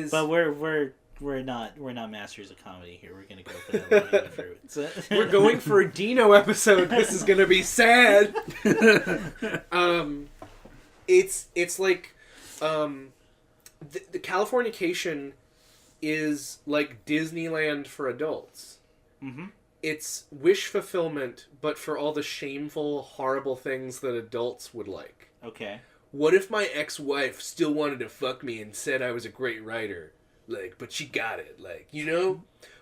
But we're not masters of comedy here. We're gonna go for that low-hanging fruit. So. We're going for a Dino episode. This is gonna be sad. It's the Californication is like Disneyland for adults. Mm-hmm. It's wish fulfillment, but for all the shameful, horrible things that adults would like. Okay. What if my ex-wife still wanted to fuck me and said I was a great writer? But she got it.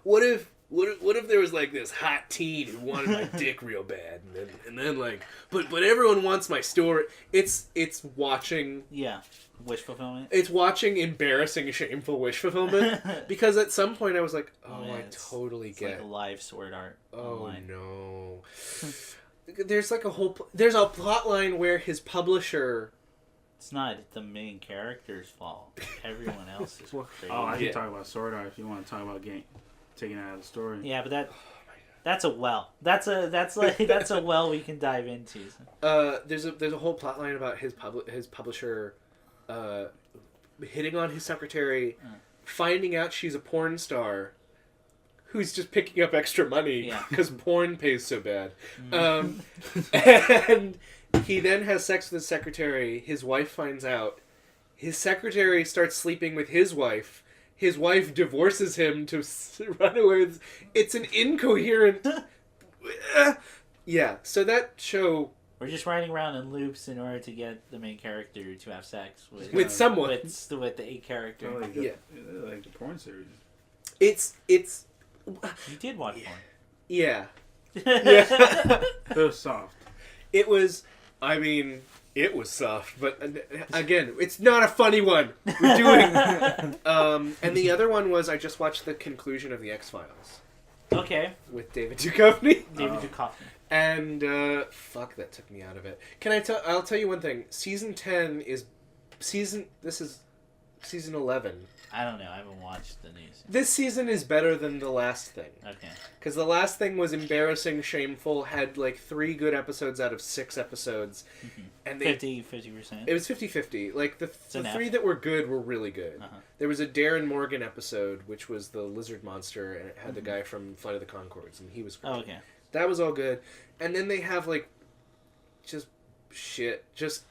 What if What if there was like this hot teen who wanted my dick real bad, and then like, but everyone wants my story. It's watching. Yeah, wish fulfillment. It's watching embarrassing, shameful wish fulfillment. Because at some point I was like, Yeah, I totally it's get. like live sword art. Oh online. no. There's like there's a plot line where his publisher. It's not the main character's fault. Everyone else is crazy. Oh, I can talk about sword art if you want to talk about taking it out of the story. Yeah, but that's a well. That's a well we can dive into. There's a whole plot line about his publisher hitting on his secretary, finding out she's a porn star who's just picking up extra money because porn pays so bad. And he then has sex with his secretary. His wife finds out. His secretary starts sleeping with his wife. His wife divorces him to run away. It's an incoherent... Yeah, so that show... We're just riding around in loops in order to get the main character to have sex with someone. With the A character. Oh, like the porn series. It's... You did watch porn. Yeah. It was soft. It was... I mean... It was soft, but again, it's not a funny one. We're doing... and the other one was I just watched the conclusion of The X-Files. Okay. With David Duchovny. David Duchovny. And, fuck, that took me out of it. I'll tell you one thing. Season 10 is... This is season 11. I don't know. I haven't watched the news. This season is better than the last thing. Okay. Because the last thing was embarrassing, shameful, had like 3 good episodes out of 6 episodes. Mm-hmm. And they 50%. It was 50-50. Like, the 3 that were good were really good. Uh-huh. There was a Darren Morgan episode, which was the lizard monster, and it had the guy from Flight of the Conchords, and he was great. Oh, okay. That was all good. And then they have, like, just shit. Just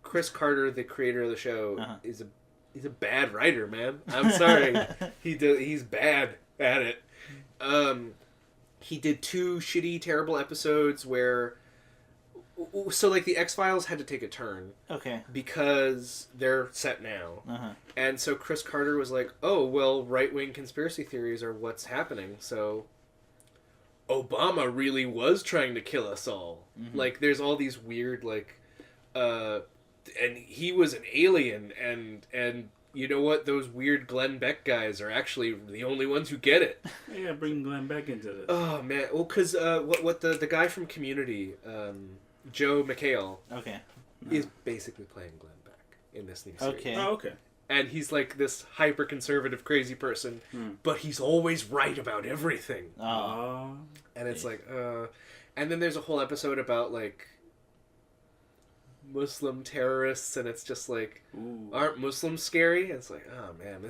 Chris Carter, the creator of the show, he's a bad writer, man. I'm sorry. He's bad at it. He did 2 shitty, terrible episodes where... So, like, the X-Files had to take a turn. Okay. Because they're set now. Uh-huh. And so Chris Carter was like, oh, well, right-wing conspiracy theories are what's happening, so... Obama really was trying to kill us all. Mm-hmm. Like, there's all these weird, like... and he was an alien, and you know what? Those weird Glenn Beck guys are actually the only ones who get it. Yeah, bring Glenn Beck into this. Oh, man. Well, because what the guy from Community, Joe McHale, is basically playing Glenn Beck in this new series. Okay. Oh, okay. And he's like this hyper-conservative, crazy person, but he's always right about everything. Oh. And it's like, And then there's a whole episode about, like, Muslim terrorists, and it's just like, aren't Muslims scary? And it's like, oh man,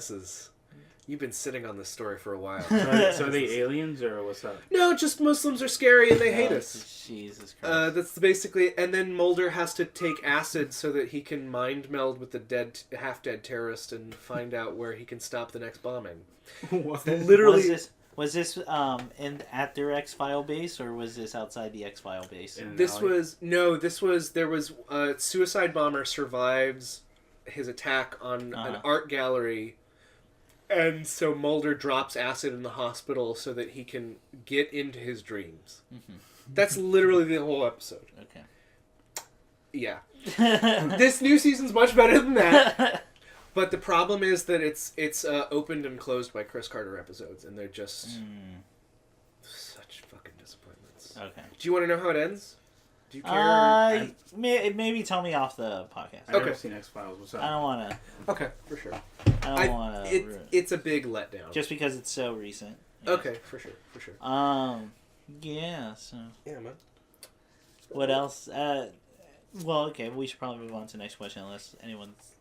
you've been sitting on this story for a while. So are they aliens, or what's up? No, just Muslims are scary and they hate us. Jesus Christ. That's basically, and then Mulder has to take acid so that he can mind meld with the half-dead terrorist and find out where he can stop the next bombing. What? Literally... Was this at their X-File base, or was this outside the X-File base? There was a suicide bomber survives his attack on an art gallery, and so Mulder drops acid in the hospital so that he can get into his dreams. Mm-hmm. That's literally the whole episode. Okay. Yeah. This new season's much better than that. But the problem is that it's opened and closed by Chris Carter episodes, and they're just such fucking disappointments. Okay. Do you want to know how it ends? Do you care? Maybe tell me off the podcast. I've never seen X-Files. What's up? I don't want to. Okay, for sure. I don't want to. It's a big letdown. Just because it's so recent. Okay, for sure. Yeah. So. Yeah, man. What else? Well, okay. We should probably move on to the next question, unless anyone's.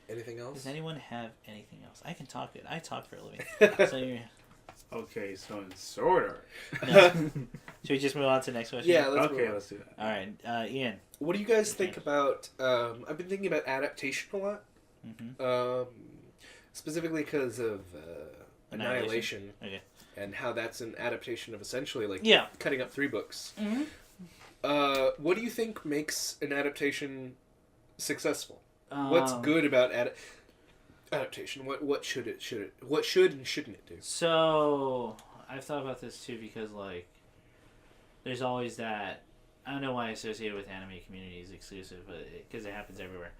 Anything else? Does anyone have anything else? I can talk it. I talk for a living. So okay, so in sword art. No. Should we just move on to the next question? Yeah, let's do that. All right, Ian. What do you guys think about... I've been thinking about adaptation a lot. Mm-hmm. Specifically because of Annihilation. Okay. And how that's an adaptation of essentially like cutting up 3 books. Mm-hmm. What do you think makes an adaptation successful? What's good about adaptation? What should and shouldn't it do? So I've thought about this too because like, there's always that. I don't know why I associate it with anime communities exclusive, but because it happens everywhere.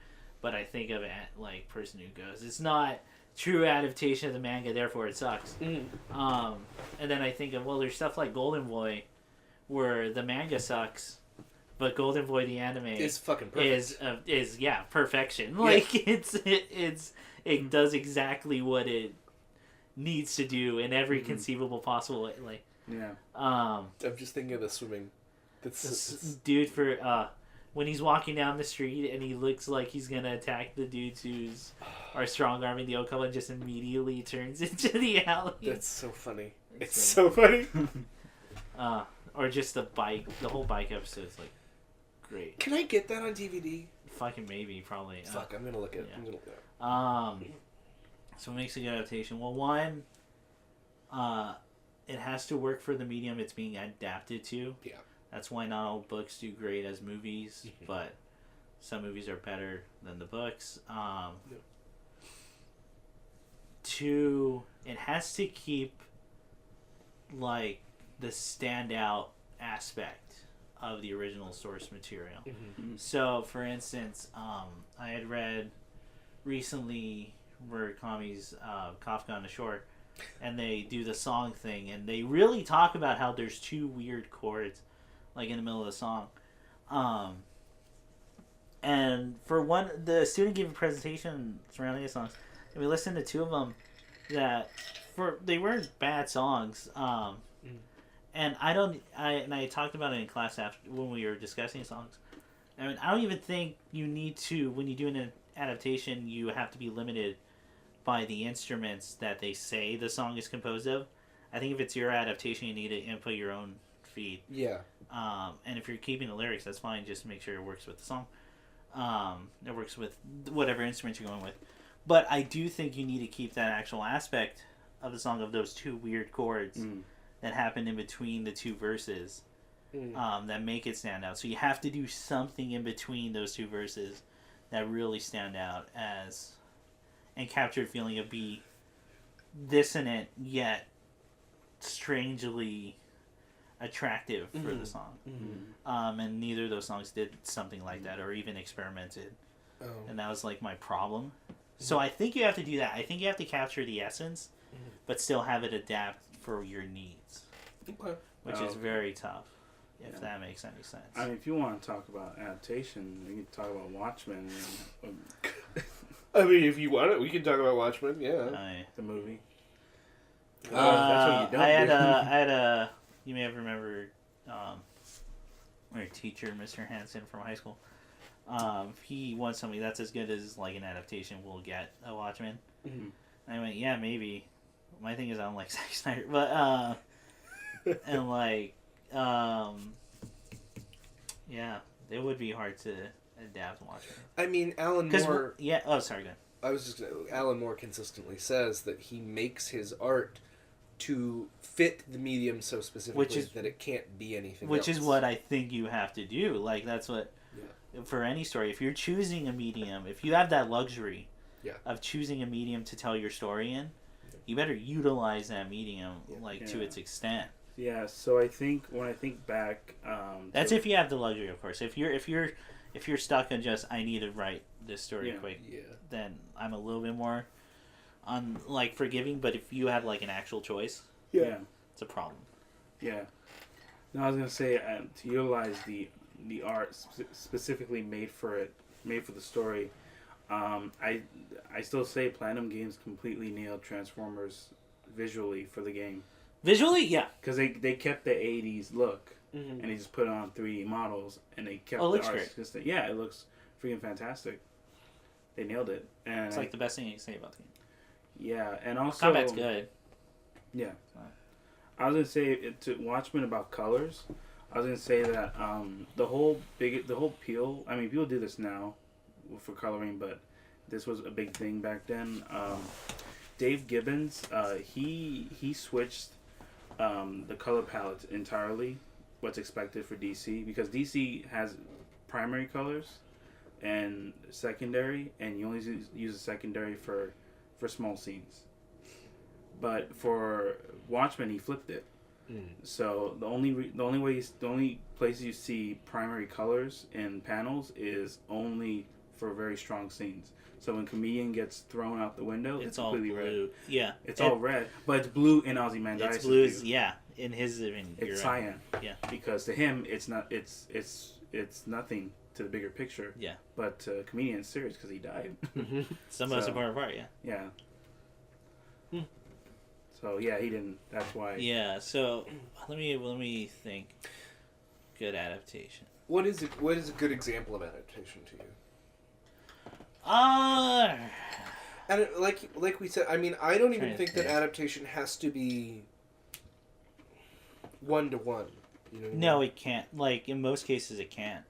But I think of it like person who goes, it's not true adaptation of the manga, therefore it sucks. And then I think of there's stuff like Golden Boy, where the manga sucks, but Golden Boy the anime is fucking perfect. Is perfection. Like it does exactly what it needs to do in every conceivable possible way. Like I'm just thinking of the swimming. Dude for when he's walking down the street and he looks like he's gonna attack the dudes who's are strong arming the Okama and just immediately turns into the alley. That's so funny. It's so funny. Or just the whole bike episode's like great. Can I get that on DVD? Fucking maybe, probably. Fuck, I'm gonna look at it. So what makes a good adaptation? Well, one, it has to work for the medium it's being adapted to. Yeah. That's why not all books do great as movies, but some movies are better than the books. Two, it has to keep like the standout aspect of the original source material. So, for instance, I had read recently Murakami's Kafka on the Shore, and they do the song thing, and they really talk about how there's two weird chords like in the middle of the song. And for one, the student gave a presentation surrounding the songs, and we listened to two of them that they weren't bad songs. And I talked about it in class after when we were discussing songs. I mean, I don't even think you need to, when you do an adaptation, you have to be limited by the instruments that they say the song is composed of. I think if it's your adaptation, you need to input your own feed. Yeah. And if you're keeping the lyrics, that's fine. Just make sure it works with the song. It works with whatever instrument you're going with. But I do think you need to keep that actual aspect of the song of those two weird chords that happen in between the two verses that make it stand out. So you have to do something in between those two verses that really stand out and capture a feeling of be dissonant yet strangely attractive for the song. And neither of those songs did something like that or even experimented. And that was like my problem. So I think you have to do that. I think you have to capture the essence but still have it adapt for your needs. Okay. Which is very tough, if that makes any sense. I mean, if you want to talk about adaptation, we can talk about Watchmen. I mean, if you want it, we can talk about Watchmen, the movie. That's what you don't I had a you may have remembered our teacher, Mr. Hansen from high school. He wants something that's as good as like an adaptation we'll get a Watchmen. I went, yeah, maybe. My thing is I don't like Zack Snyder, but and like yeah, it would be hard to adapt Watchmen. I mean, Alan Moore. Yeah. Oh, sorry. Go ahead. I was just Alan Moore consistently says that he makes his art to fit the medium so specifically that it can't be anything else. Which is what I think you have to do. Like that's what for any story. If you're choosing a medium, if you have that luxury of choosing a medium to tell your story in, you better utilize that medium to its extent. Yeah, so I think when I think back, that's if you have the luxury, of course. If you're stuck on just I need to write this story quick, then I'm a little bit more forgiving. But if you have like an actual choice, it's a problem. Yeah. No, I was gonna say to utilize the art specifically made for the story. I still say Platinum Games completely nailed Transformers visually for the game. Visually, yeah. Because they kept the 80s look, and they just put on 3D models, and they kept it looks great. Yeah, it looks freaking fantastic. They nailed it. And it's like the best thing you can say about the game. Yeah, and also... Combat's good. Yeah. I was going to say, to Watchmen about colors, I was going to say that the whole peel... I mean, people do this now for coloring, but this was a big thing back then. Dave Gibbons, he switched the color palette entirely, what's expected for DC, because DC has primary colors and secondary, and you only use a secondary for small scenes. But for Watchmen, he flipped it. So the only places you see primary colors in panels is only for very strong scenes. So when comedian gets thrown out the window, it's all completely blue. red. Yeah, It's all red, but it's blue in Ozymandias' it's blue. view. Yeah, in his opinion, It's you're right. cyan. Yeah, Because to him, it's not. It's nothing to the bigger picture. yeah. But comedian's serious because he died. It's the most important part. Yeah. Yeah. So yeah, he didn't. That's why. Yeah. So let me think. Good adaptation. What is a good example of adaptation to you? And like we said, I mean, I don't even think that adaptation has to be 1-to-1. You know what I mean? No, it can't. Like in most cases, it can't.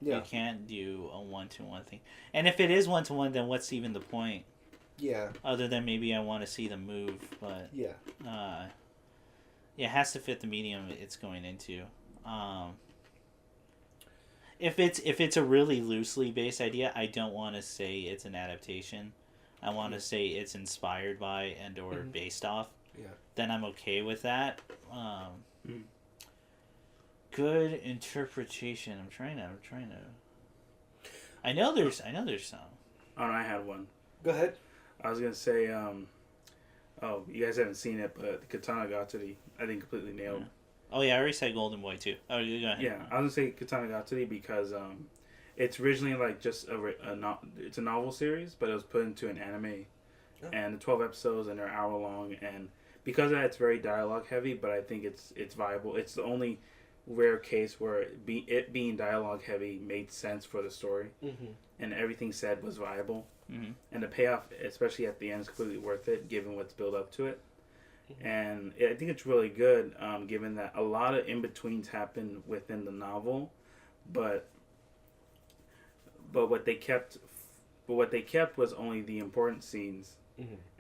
Yeah. You can't do a 1-to-1 thing. And if it is 1-to-1, then what's even the point? Yeah. Other than maybe I want to see them move, but Yeah. yeah, it has to fit the medium it's going into. If it's a really loosely based idea, I don't want to say it's an adaptation. I want to say it's inspired by and or based off. Yeah. Then I'm okay with that. Good interpretation. I'm trying to. I know there's some. Oh, and I had one. Go ahead. I was gonna say, you guys haven't seen it, but Katana Gatari, I think completely nailed. Yeah. Oh yeah, I already said Golden Boy too. Oh, you go ahead. Yeah, I was gonna say Katana Gatari because it's originally like just it's a novel series, but it was put into an anime, and the 12 episodes and they're hour long, and because of that, it's very dialogue heavy. But I think it's viable. It's the only rare case where it being dialogue heavy made sense for the story, and everything said was viable. And the payoff, especially at the end, is completely worth it, given what's built up to it. And I think it's really good, given that a lot of in-betweens happen within the novel, but what they kept was only the important scenes,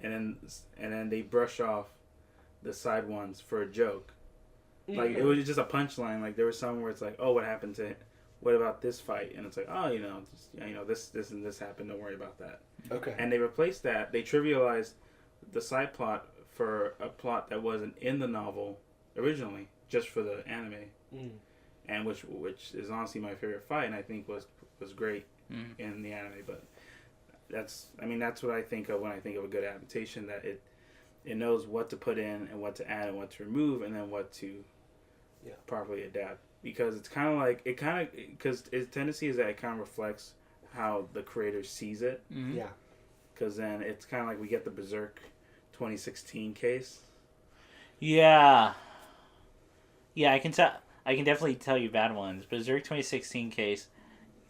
and then they brush off the side ones for a joke. Like it was just a punchline. Like there was some where it's like, oh, what about this fight? And it's like, oh, this and this happened. Don't worry about that. Okay. And they replaced that. They trivialized the side plot for a plot that wasn't in the novel originally, just for the anime, and which is honestly my favorite fight, and I think was great in the anime. But that's what I think of when I think of a good adaptation. That it knows what to put in and what to add and what to remove, and then what to properly adapt. Because it's kind of like because its tendency is that it kind of reflects how the creator sees it. Yeah. Because then it's kind of like we get the Berserk 2016 case. Yeah. Yeah, I can definitely tell you bad ones. Berserk 2016 case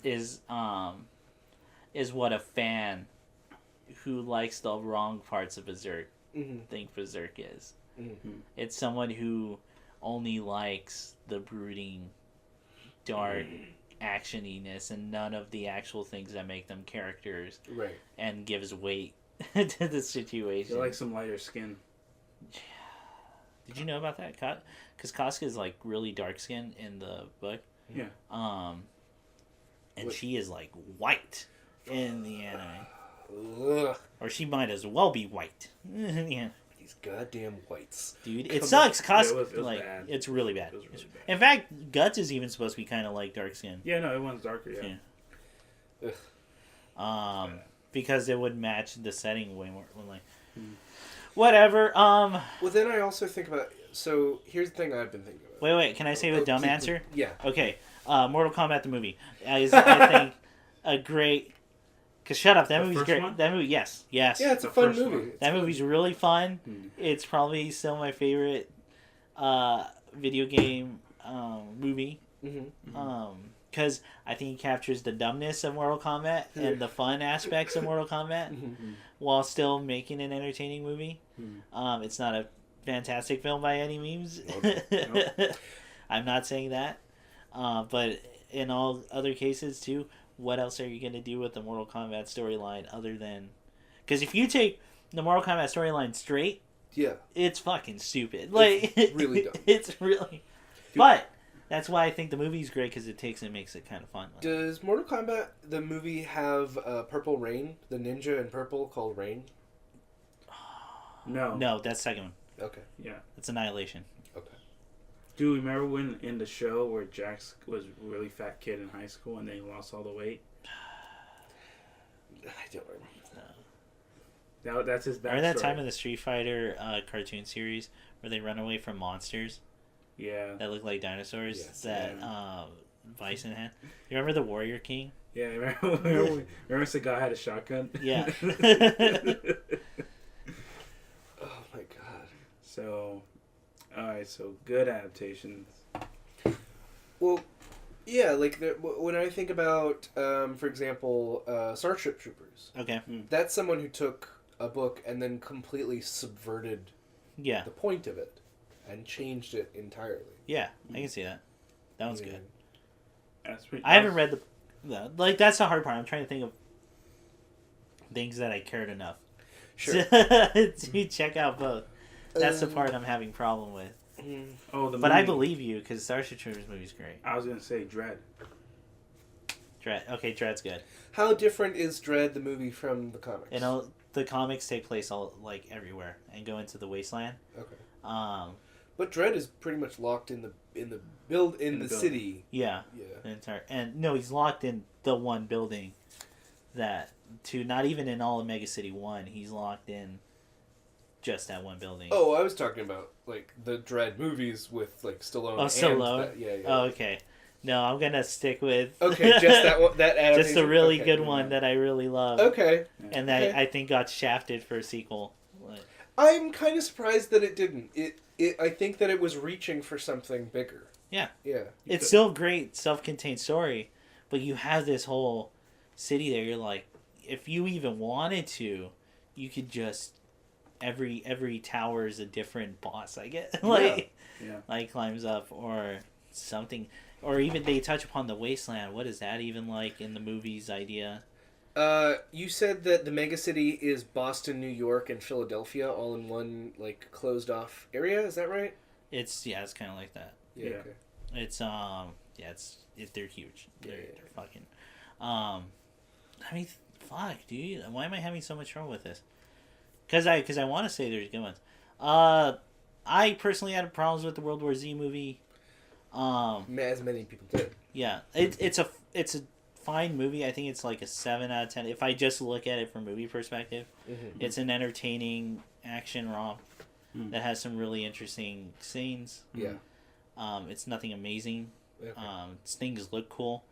is what a fan who likes the wrong parts of Berserk think Berserk is. It's someone who only likes the brooding, dark actioniness and none of the actual things that make them characters. Right. And gives weight to the situation. They like some lighter skin. Did you know about that? Because Casca is like really dark skinned in the book. Yeah. And she is like white in the anime. Ugh. Or she might as well be white. Yeah. These goddamn whites. Dude, it sucks. Casca, it was like, bad. it's really bad. It was really bad. In fact, Guts is even supposed to be kind of like dark skin. Yeah, no, everyone's darker, yeah. Because it would match the setting way more. Like, whatever. Well, then I also think about. So here's the thing I've been thinking about. Wait. Can I say a dumb answer? Yeah. Okay. Mortal Kombat the movie is, I think, a great. Cause shut up, that movie's great. One? That movie, yes. Yeah, it's a fun movie. One. That movie's really fun. It's probably still my favorite video game movie. Because I think it captures the dumbness of Mortal Kombat and the fun aspects of Mortal Kombat while still making an entertaining movie. It's not a fantastic film by any means. Nope. I'm not saying that. But in all other cases too, what else are you going to do with the Mortal Kombat storyline other than... Because if you take the Mortal Kombat storyline straight, it's fucking stupid. Like, it's really dumb. It's really... But that's why I think the movie's great, because it takes and makes it kind of fun. Like, does Mortal Kombat, the movie, have Purple Rain? The ninja in purple called Rain? No. No, that's second one. Okay. Yeah. It's Annihilation. Okay. Do you remember when in the show where Jax was a really fat kid in high school and then he lost all the weight? I don't remember. That's his backstory. Remember that time in the Street Fighter cartoon series where they run away from monsters Yeah. that look like dinosaurs Yes. that Bison had? You remember the Warrior King? Yeah, remember Sagat had a shotgun? Yeah. Oh my god. So, alright, so good adaptations. Well, yeah, like when I think about, for example, Starship Troopers, Okay. that's someone who took a book and then completely subverted Yeah. the point of it and changed it entirely. Yeah, I can see that. That one's Yeah. good. That's pretty, I haven't read like, that's the hard part. I'm trying to think of things that I cared enough Sure. to check out both. That's the part I'm having problem with. Oh, the But movie. I believe you, because Starship Troopers movie's great. I was going to say Dread. Okay, Dread's good. How different is Dread the movie from the comics? You know, the comics take place all like everywhere and go into the wasteland. Okay. But Dread is pretty much locked in the building. city. Yeah. Yeah. And no, he's locked in the one building not even in all of Mega City 1, he's locked in just that one building. Oh, I was talking about like the Dread movies with like Stallone. Oh, Stallone? Yeah. Oh, okay. No, I'm gonna stick with Okay, just that one. That adaptation. just a really Okay. good one that I really love. Okay. And that Okay. I think got shafted for a sequel. I'm kind of surprised that it didn't. I think that it was reaching for something bigger. Yeah. Yeah. It's still a great self-contained story, but you have this whole city there. You're like, if you even wanted to, you could just every tower is a different boss. I get like climbs up or something, or even they touch upon the wasteland. What is that even like in the movie's idea? You said that the mega city is Boston, New York, and Philadelphia all in one like closed off area. Is that right? It's kind of like that. Yeah. Yeah. Okay. It's they're huge. They're fucking. I mean, fuck, dude. Why am I having so much trouble with this? Because I want to say there's good ones. I personally had problems with the World War Z movie. As many people did. Yeah, it's a fine movie. I think it's like a 7 out of 10. If I just look at it from movie perspective, it's an entertaining action romp that has some really interesting scenes. Yeah. It's nothing amazing. Okay. Things look cool.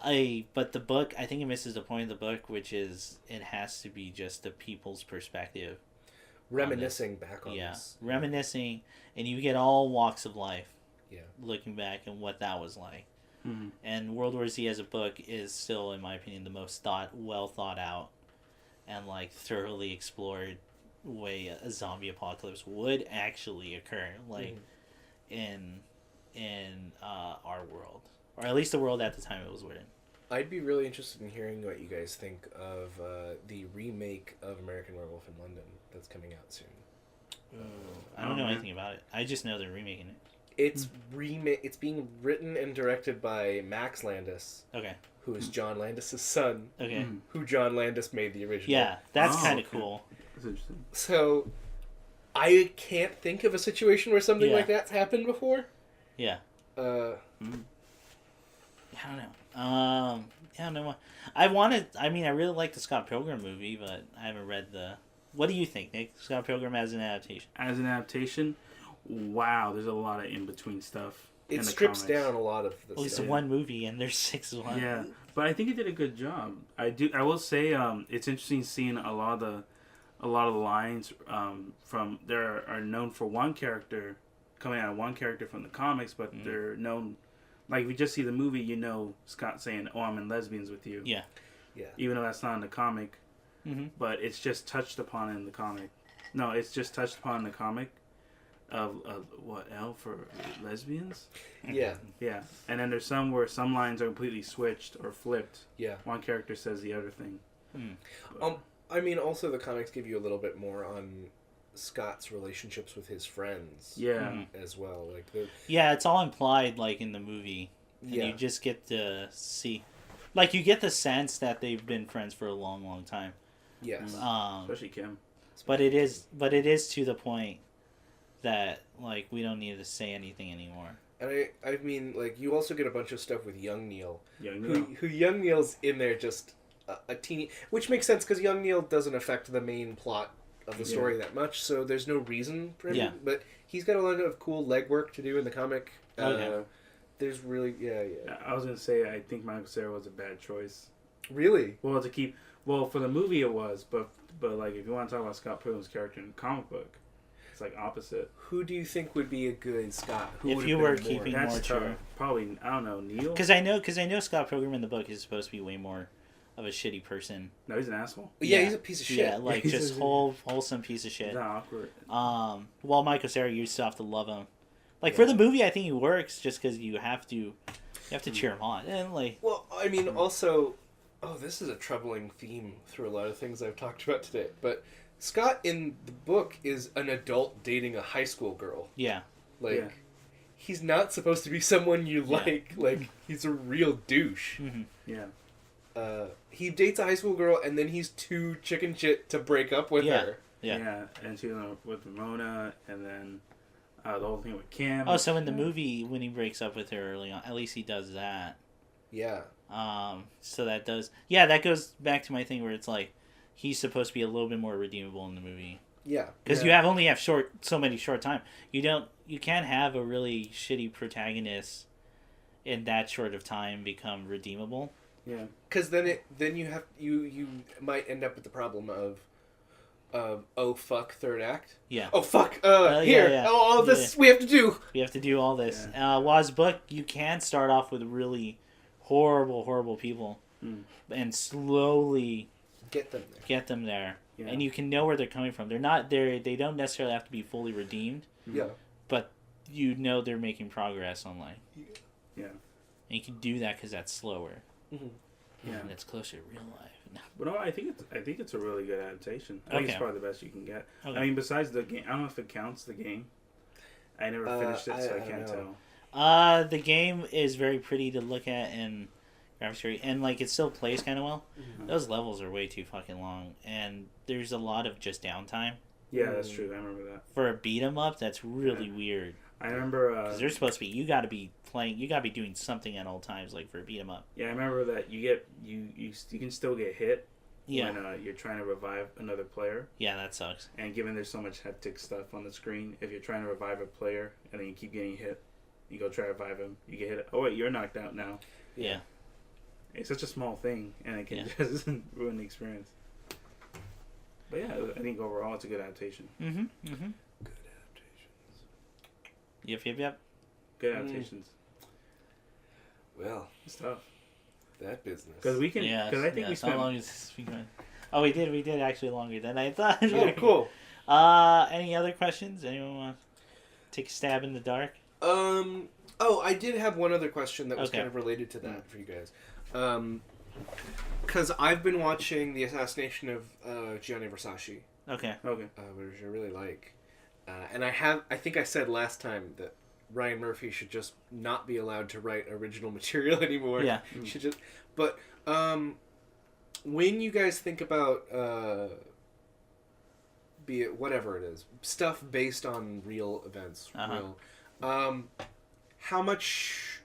But the book, I think it misses the point of the book, which is it has to be just the people's perspective. Reminiscing back on Yeah, this. reminiscing, and you get all walks of life. Yeah. Looking back and what that was like. Mm-hmm. And World War Z as a book is still, in my opinion, the most well thought out and like thoroughly explored way a zombie apocalypse would actually occur, like in our world, or at least the world at the time it was written. I'd be really interested in hearing what you guys think of the remake of American Werewolf in London that's coming out soon. I don't know anything about it. I just know they're remaking it. It's It's being written and directed by Max Landis, Okay. who is John Landis' son. Okay. Who John Landis made the original. Yeah, that's Oh, kind of okay. cool. That's interesting. So, I can't think of a situation where something Yeah. like that's happened before. Yeah. Uh, I don't know. Yeah, no. I really like the Scott Pilgrim movie, but I haven't read the. What do you think, Nick? Scott Pilgrim as an adaptation? As an adaptation, wow, there's a lot of in between stuff. it in the strips comics. down a lot of the Well, it's stuff. one movie, and there's 6 of them. Yeah, but I think he did a good job. I will say, it's interesting seeing a lot of the lines from there are known for one character coming out of one character from the comics, but they're known. Like if you just see the movie, you know Scott saying, "Oh, I'm in Lesbians with you." Yeah. Yeah. Even though that's not in the comic, but it's just touched upon in the comic. No, it's just touched upon in the comic of what L for lesbians. Yeah. Yeah, and then there's some where some lines are completely switched or flipped. Yeah. One character says the other thing. I mean, also the comics give you a little bit more on Scott's relationships with his friends. Yeah. As well, like Yeah, it's all implied, like, in the movie. And you just get to see... Like, you get the sense that they've been friends for a long, long time. yes. Especially Kim. But it is to the point that like we don't need to say anything anymore. And I mean, like, you also get a bunch of stuff with Young Neil. Young Who Young Neil's in there just a teeny... Which makes sense, because Young Neil doesn't affect the main plot of the story that much, so there's no reason for him. Yeah. But he's got a lot of cool legwork to do in the comic. Okay. There's really... Yeah. I was going to say, I think Michael Cera was a bad choice. Really? Well, for the movie it was, but like, if you want to talk about Scott Pilgrim's character in the comic book, it's like opposite. Who do you think would be a good Scott? Who If you were keeping That's more tough. true. Probably, I don't know, Neil? Because I know Scott Pilgrim in the book is supposed to be way more of a shitty person. No, he's an asshole. Yeah, he's a piece of shit. Yeah, like He's just a- wholesome piece of shit. He's not awkward. Well, Michael Cera, you still have to love him. Like for the movie, I think he works just because you have to cheer him on. And like, Well, I mean, also... Oh, this is a troubling theme through a lot of things I've talked about today. But Scott in the book is an adult dating a high school girl. yeah, Like, he's not supposed to be someone you like. Like, he's a real douche. mm-hmm. Yeah. He dates a high school girl, and then he's too chicken shit to break up with her. Yeah. And she was with Ramona, and then the whole thing with Kim. Oh, so in the movie, when he breaks up with her early on, at least he does that. Yeah. So that goes back to my thing where it's like he's supposed to be a little bit more redeemable in the movie Yeah. because you only have so many short time. You can't have a really shitty protagonist in that short of time become redeemable. Yeah. Because then you might end up with the problem of oh fuck third act. Yeah. Oh fuck Yeah. oh all this we have to do. We have to do all this. Waz book, you can start off with really horrible people and slowly Get them there. Yeah. and you can know where they're coming from. They don't necessarily have to be fully redeemed, Yeah. but you know they're making progress on like. Yeah. And you can do that because that's slower. Mm-hmm. Yeah. And it's closer to real life. But no, I think it's a really good adaptation. I think it's probably the best you can get. Okay. I mean, besides the game, I don't know if it counts the game. I never finished it, so I can't tell. The game is very pretty to look at and graphics, and like it still plays kind of well. Mm-hmm. Those levels are way too fucking long, and there's a lot of just downtime. Yeah, that's true. I remember that. For a beat 'em up, that's really weird. I remember Because they're supposed to be, you got to be doing something at all times, like for a beat 'em up. Yeah, I remember that you can still get hit Yeah, when you're trying to revive another player. yeah, that sucks. And given there's so much hectic stuff on the screen, if you're trying to revive a player and then you keep getting hit, you go try to revive him, you get hit. Oh wait, you're knocked out now. Yeah. It's such a small thing, and it can just ruin the experience. But yeah, I think overall it's a good adaptation. Mm-hmm. Good adaptations. Yep. Good adaptations. Well, It's tough that business. because we can. Yeah. Because I think we How spent. long is this been going? Oh, we did actually longer than I thought. Oh, cool. Any other questions? Anyone want to take a stab in the dark? Oh, I did have one other question that was Okay. kind of related to that for you guys. Because I've been watching the assassination of Gianni Versace, Okay. which I really like. And I think I said last time that Ryan Murphy should just not be allowed to write original material anymore. Yeah. He should just... But, when you guys think about, be it whatever it is, stuff based on real events, how much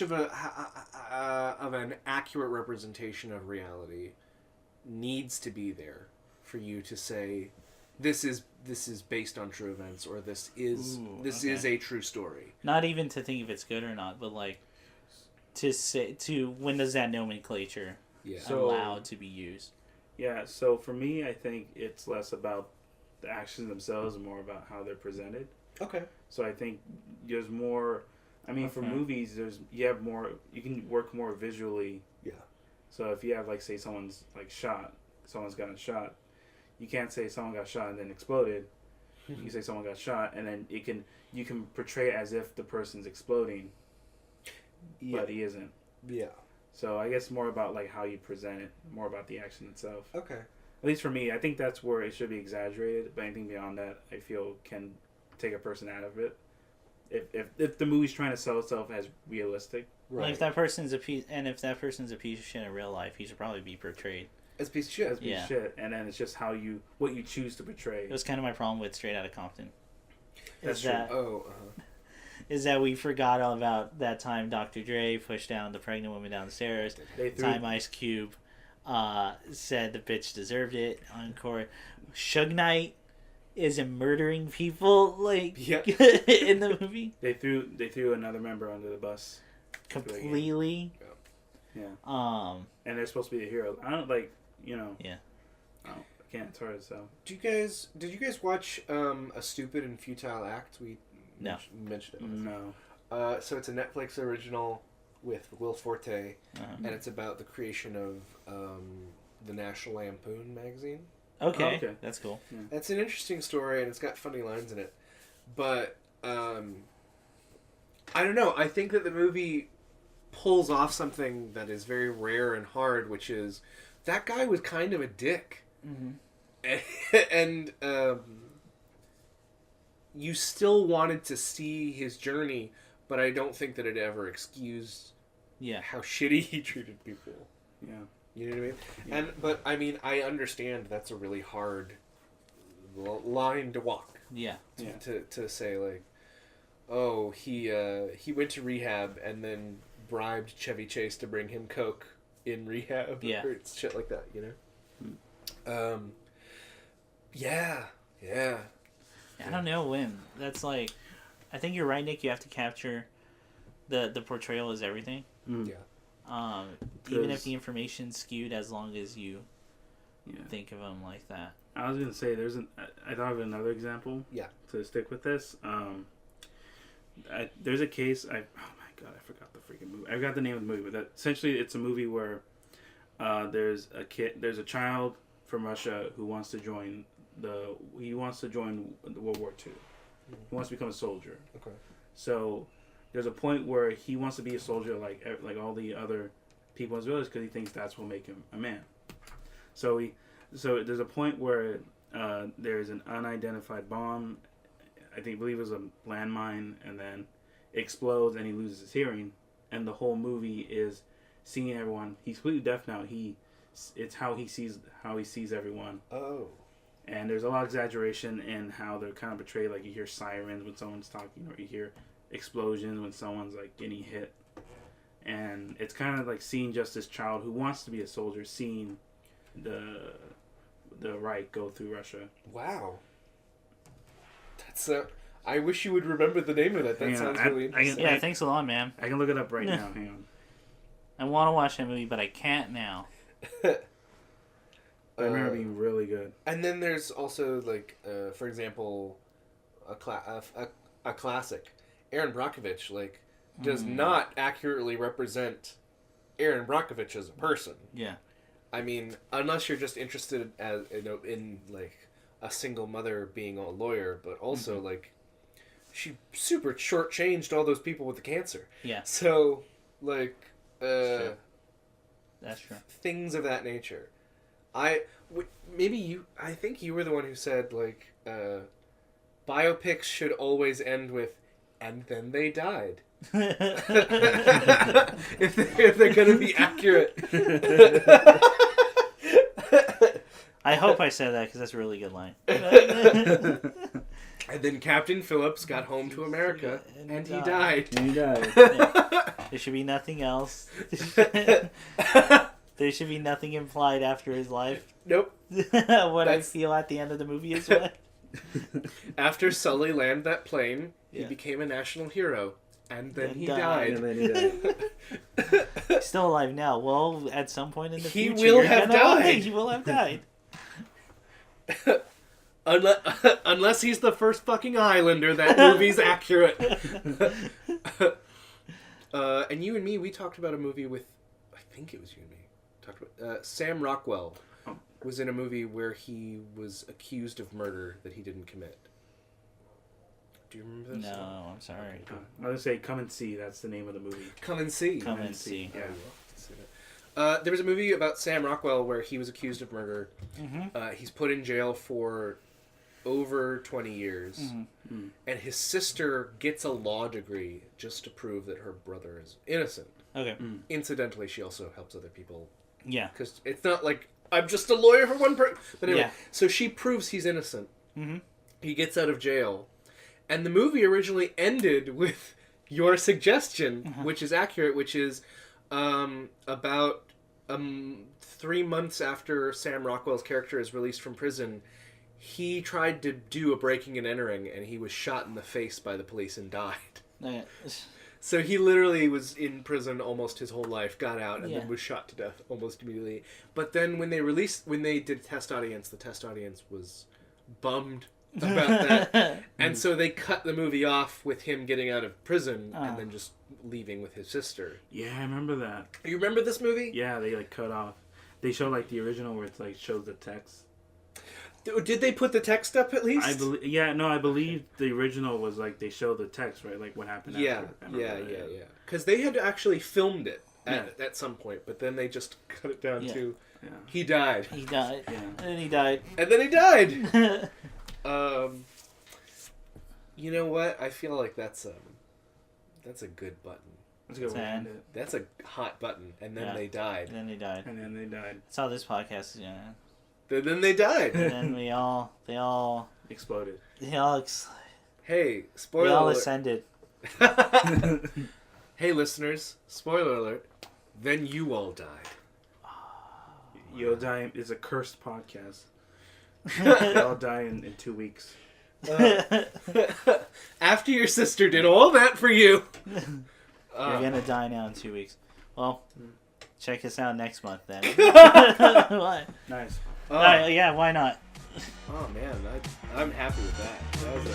of an accurate representation of reality needs to be there for you to say this is based on true events, or this is a true story? Not even to think if it's good or not, but like when does that nomenclature allowed to be used? Yeah. So for me, I think it's less about the actions themselves and more about how they're presented. Okay. So I think there's more. I mean, for movies, you can work more visually. Yeah. So if you have, like, say someone's gotten shot, you can't say someone got shot and then exploded. You can say someone got shot and then you can portray it as if the person's exploding, but he isn't. Yeah. So I guess more about like how you present it, more about the action itself. Okay. At least for me, I think that's where it should be exaggerated. But anything beyond that, I feel can take a person out of it. If the movie's trying to sell itself as realistic, Right. Like if that person's a piece of shit in real life, he should probably be portrayed As a piece of shit. as being shit, and then it's just what you choose to portray. It was kind of my problem with Straight Outta Compton. That's true. Is that we forgot all about that time Dr. Dre pushed down the pregnant woman down the stairs. Time Ice Cube said the bitch deserved it on court. Suge Knight isn't murdering people in the movie. They threw another member under the bus completely. Yeah. And they're supposed to be a hero. I don't Yeah. I can't. It's hard to tell. Did you guys watch A Stupid and Futile Act? We mentioned it. No. So it's a Netflix original with Will Forte, and it's about the creation of the National Lampoon magazine. Okay, that's cool. Yeah. It's an interesting story, and it's got funny lines in it. But I don't know. I think that the movie pulls off something that is very rare and hard, which is that guy was kind of a dick. And you still wanted to see his journey, but I don't think that it ever excused how shitty he treated people. Yeah. You know what I mean? Yeah. But I mean, I understand that's a really hard line to walk. Yeah. To say like, oh, he went to rehab and then bribed Chevy Chase to bring him coke in rehab. Yeah. Or shit like that, you know? Yeah. I don't know when. That's like, I think you're right, Nick. You have to capture the portrayal is everything. Yeah. Even if the information's skewed, as long as you think of them like that. I was gonna say I thought of another example. Yeah. To stick with this, there's a case. Oh my god, I forgot the freaking movie. I forgot the name of the movie, but essentially it's a movie where there's a child from Russia who wants to join World War II. He wants to become a soldier. Okay. So there's a point where he wants to be a soldier like all the other people in his village because he thinks that's what will make him a man. So there's a point where there's an unidentified bomb. I believe it was a landmine, and then it explodes, and he loses his hearing. And the whole movie is seeing everyone. He's completely deaf now. It's how he sees everyone. Oh. And there's a lot of exaggeration in how they're kind of portrayed. Like you hear sirens when someone's talking, or you hear explosions when someone's like getting hit. And it's kind of like seeing just this child who wants to be a soldier, seeing the Reich go through Russia. Wow. That's I wish you would remember the name of it. That sounds really interesting. Thanks a lot, man. I can look it up right now. Hang on. I want to watch that movie, but I can't now. I remember it being really good. And then there's also like, for example, a classic. Aaron Brockovich does not accurately represent Aaron Brockovich as a person. Yeah. I mean, unless you're just interested in a single mother being a lawyer, but also she super shortchanged all those people with the cancer. Yeah. So That's true. Things of that nature. I think you were the one who said biopics should always end with "and then they died." if they're gonna be accurate. I hope I said that because that's a really good line. And then Captain Phillips got home to America, and he died. Yeah. There should be nothing else. There should be nothing implied after his life. Nope. I feel at the end of the movie is what? After Sully landed that plane, he became a national hero. And then he died. He's still alive now. Well, at some point in the future, he will have died. He will have died. Unless he's the first fucking Islander, that movie's accurate. And you and me, we talked about a movie with, I think it was you and me, talked about Sam Rockwell was in a movie where he was accused of murder that he didn't commit. Do you remember this? No, I'm sorry. I was going to say Come and See. That's the name of the movie. Come and See. Come and See. Yeah. There was a movie about Sam Rockwell where he was accused of murder. Mm-hmm. He's put in jail for over 20 years. Mm-hmm. And his sister gets a law degree just to prove that her brother is innocent. Okay. Incidentally, she also helps other people. Yeah. Because it's not like I'm just a lawyer for one person. But anyway, Yeah. so she proves he's innocent. Mm-hmm. He gets out of jail. And the movie originally ended with your suggestion, which is accurate, which is about 3 months after Sam Rockwell's character is released from prison, he tried to do a breaking and entering, and he was shot in the face by the police and died. So he literally was in prison almost his whole life, got out, and then was shot to death almost immediately. But then when they did a test audience, the test audience was bummed about that. And so they cut the movie off with him getting out of prison and then just leaving with his sister. Yeah, I remember that. You remember this movie? Yeah, they like cut off. They show like the original where it's like shows the text. Did they put the text up at least? I believe the original was like they show the text, right? Like what happened after. Yeah. Because they had actually filmed it at some point, but then they just cut it down to he died. He died. Yeah. And then he died. And then he died! You know what? I feel like that's a good button. That's a good way to end it. That's a hot button. And then they died. And then they died. And then they died. That's how this podcast is gonna end. And then they died. And then they all exploded. Hey, spoiler they all alert. ascended. Hey, listeners, spoiler alert. Then you all died. You'll die is a cursed podcast. They all die in 2 weeks. After your sister did all that for you. You're gonna die now in 2 weeks. Well, check us out next month then. What? Nice. Yeah, why not? Oh man, I'm happy with that. That was a...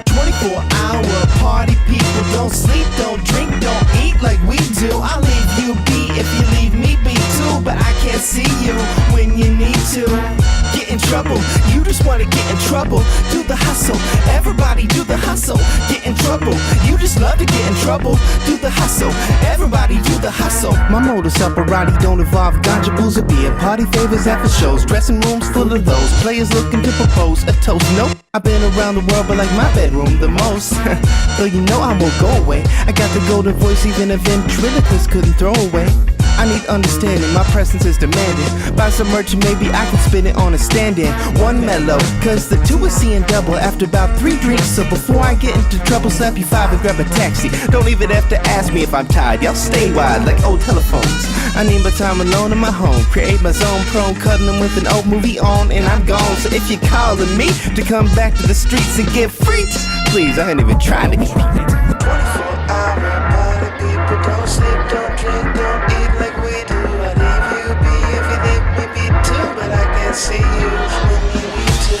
24-hour party people. Don't sleep, don't drink, don't eat like we do. I'll leave you be if you leave me be too. But I can't see you when you need to. Get in trouble, you just wanna get in trouble. Do the hustle, everybody do the hustle. Get in trouble, you just love to get in trouble. Do the hustle, everybody do the hustle. My modus operandi don't involve ganja, booze, or beer. Party favors after shows, dressing rooms full of those. Players looking to propose a toast. Nope, I've been around the world but like my bedroom the most. Though you know I won't go away. I got the golden voice even a ventriloquist couldn't throw away. I need understanding, my presence is demanding. Buy some merch and maybe I can spin it on a stand-in. One mellow, cause the two is seeing double after about 3 drinks. So before I get into trouble, slap you 5 and grab a taxi. Don't even have to ask me if I'm tired, y'all stay wide like old telephones. I need my time alone in my home. Create my zone, prone, cuddling with an old movie on, and I'm gone. So if you're calling me to come back to the streets and get freaked, please, I ain't even trying to get 24-hour party people. Don't sleep, don't drink, don't eat like we do. I leave you be if you leave me be too. But I can't see you when you need to.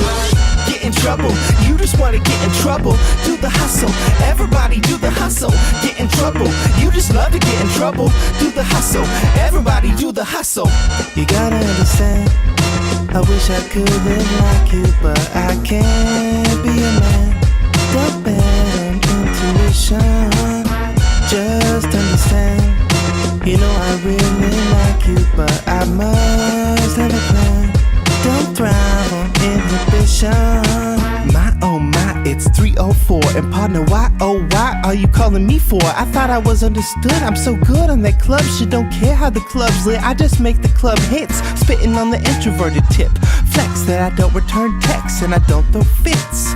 Get in trouble, you just wanna get in trouble. Do the hustle, everybody do the hustle. Get in trouble, you just love to get in trouble. Do the hustle, everybody do the hustle. You gotta understand, I wish I could live like you, but I can't be a man. Don't bet on intuition, just understand. You know I really like you, but I must have a plan. Don't thrive on inhibition. My oh my, it's 3:04, and partner, why oh why are you calling me for? I thought I was understood, I'm so good on that club shit. Don't care how the club's lit, I just make the club hits. Spitting on the introverted tip, flex that I don't return texts and I don't throw fits.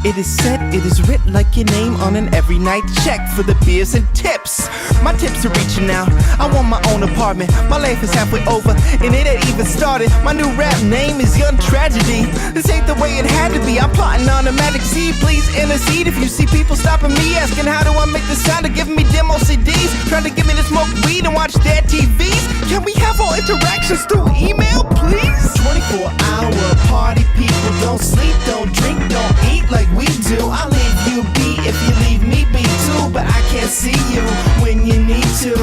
It is said, it is writ like your name on an every night check for the beers and tips. My tips are reaching out, I want my own apartment. My life is halfway over, and it ain't even started. My new rap name is Young Tragedy. This ain't the way it had to be, I'm plotting on a magic seed. Please intercede if you see people stopping me, asking how do I make this sound, or giving me demo CDs, trying to get me to smoke weed and watch their TVs. Can we have all interactions through email, please? 24-hour party people. Don't sleep, don't drink, don't eat like we do. I'll leave you be if you leave me be too. But I can't see you when you need to.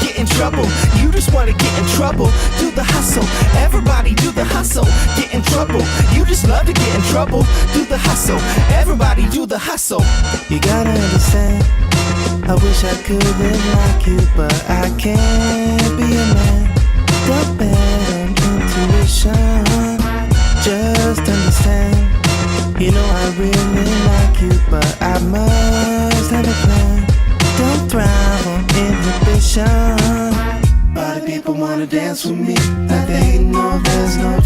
Get in trouble, you just wanna get in trouble. Do the hustle, everybody do the hustle. Get in trouble, you just love to get in trouble. Do the hustle, everybody do the hustle. You gotta understand, I wish I could live like you, but I can't be a man. Don't bet on intuition, I must have a plan. Don't thrive on inhibition. Party people wanna dance with me, like they know there's no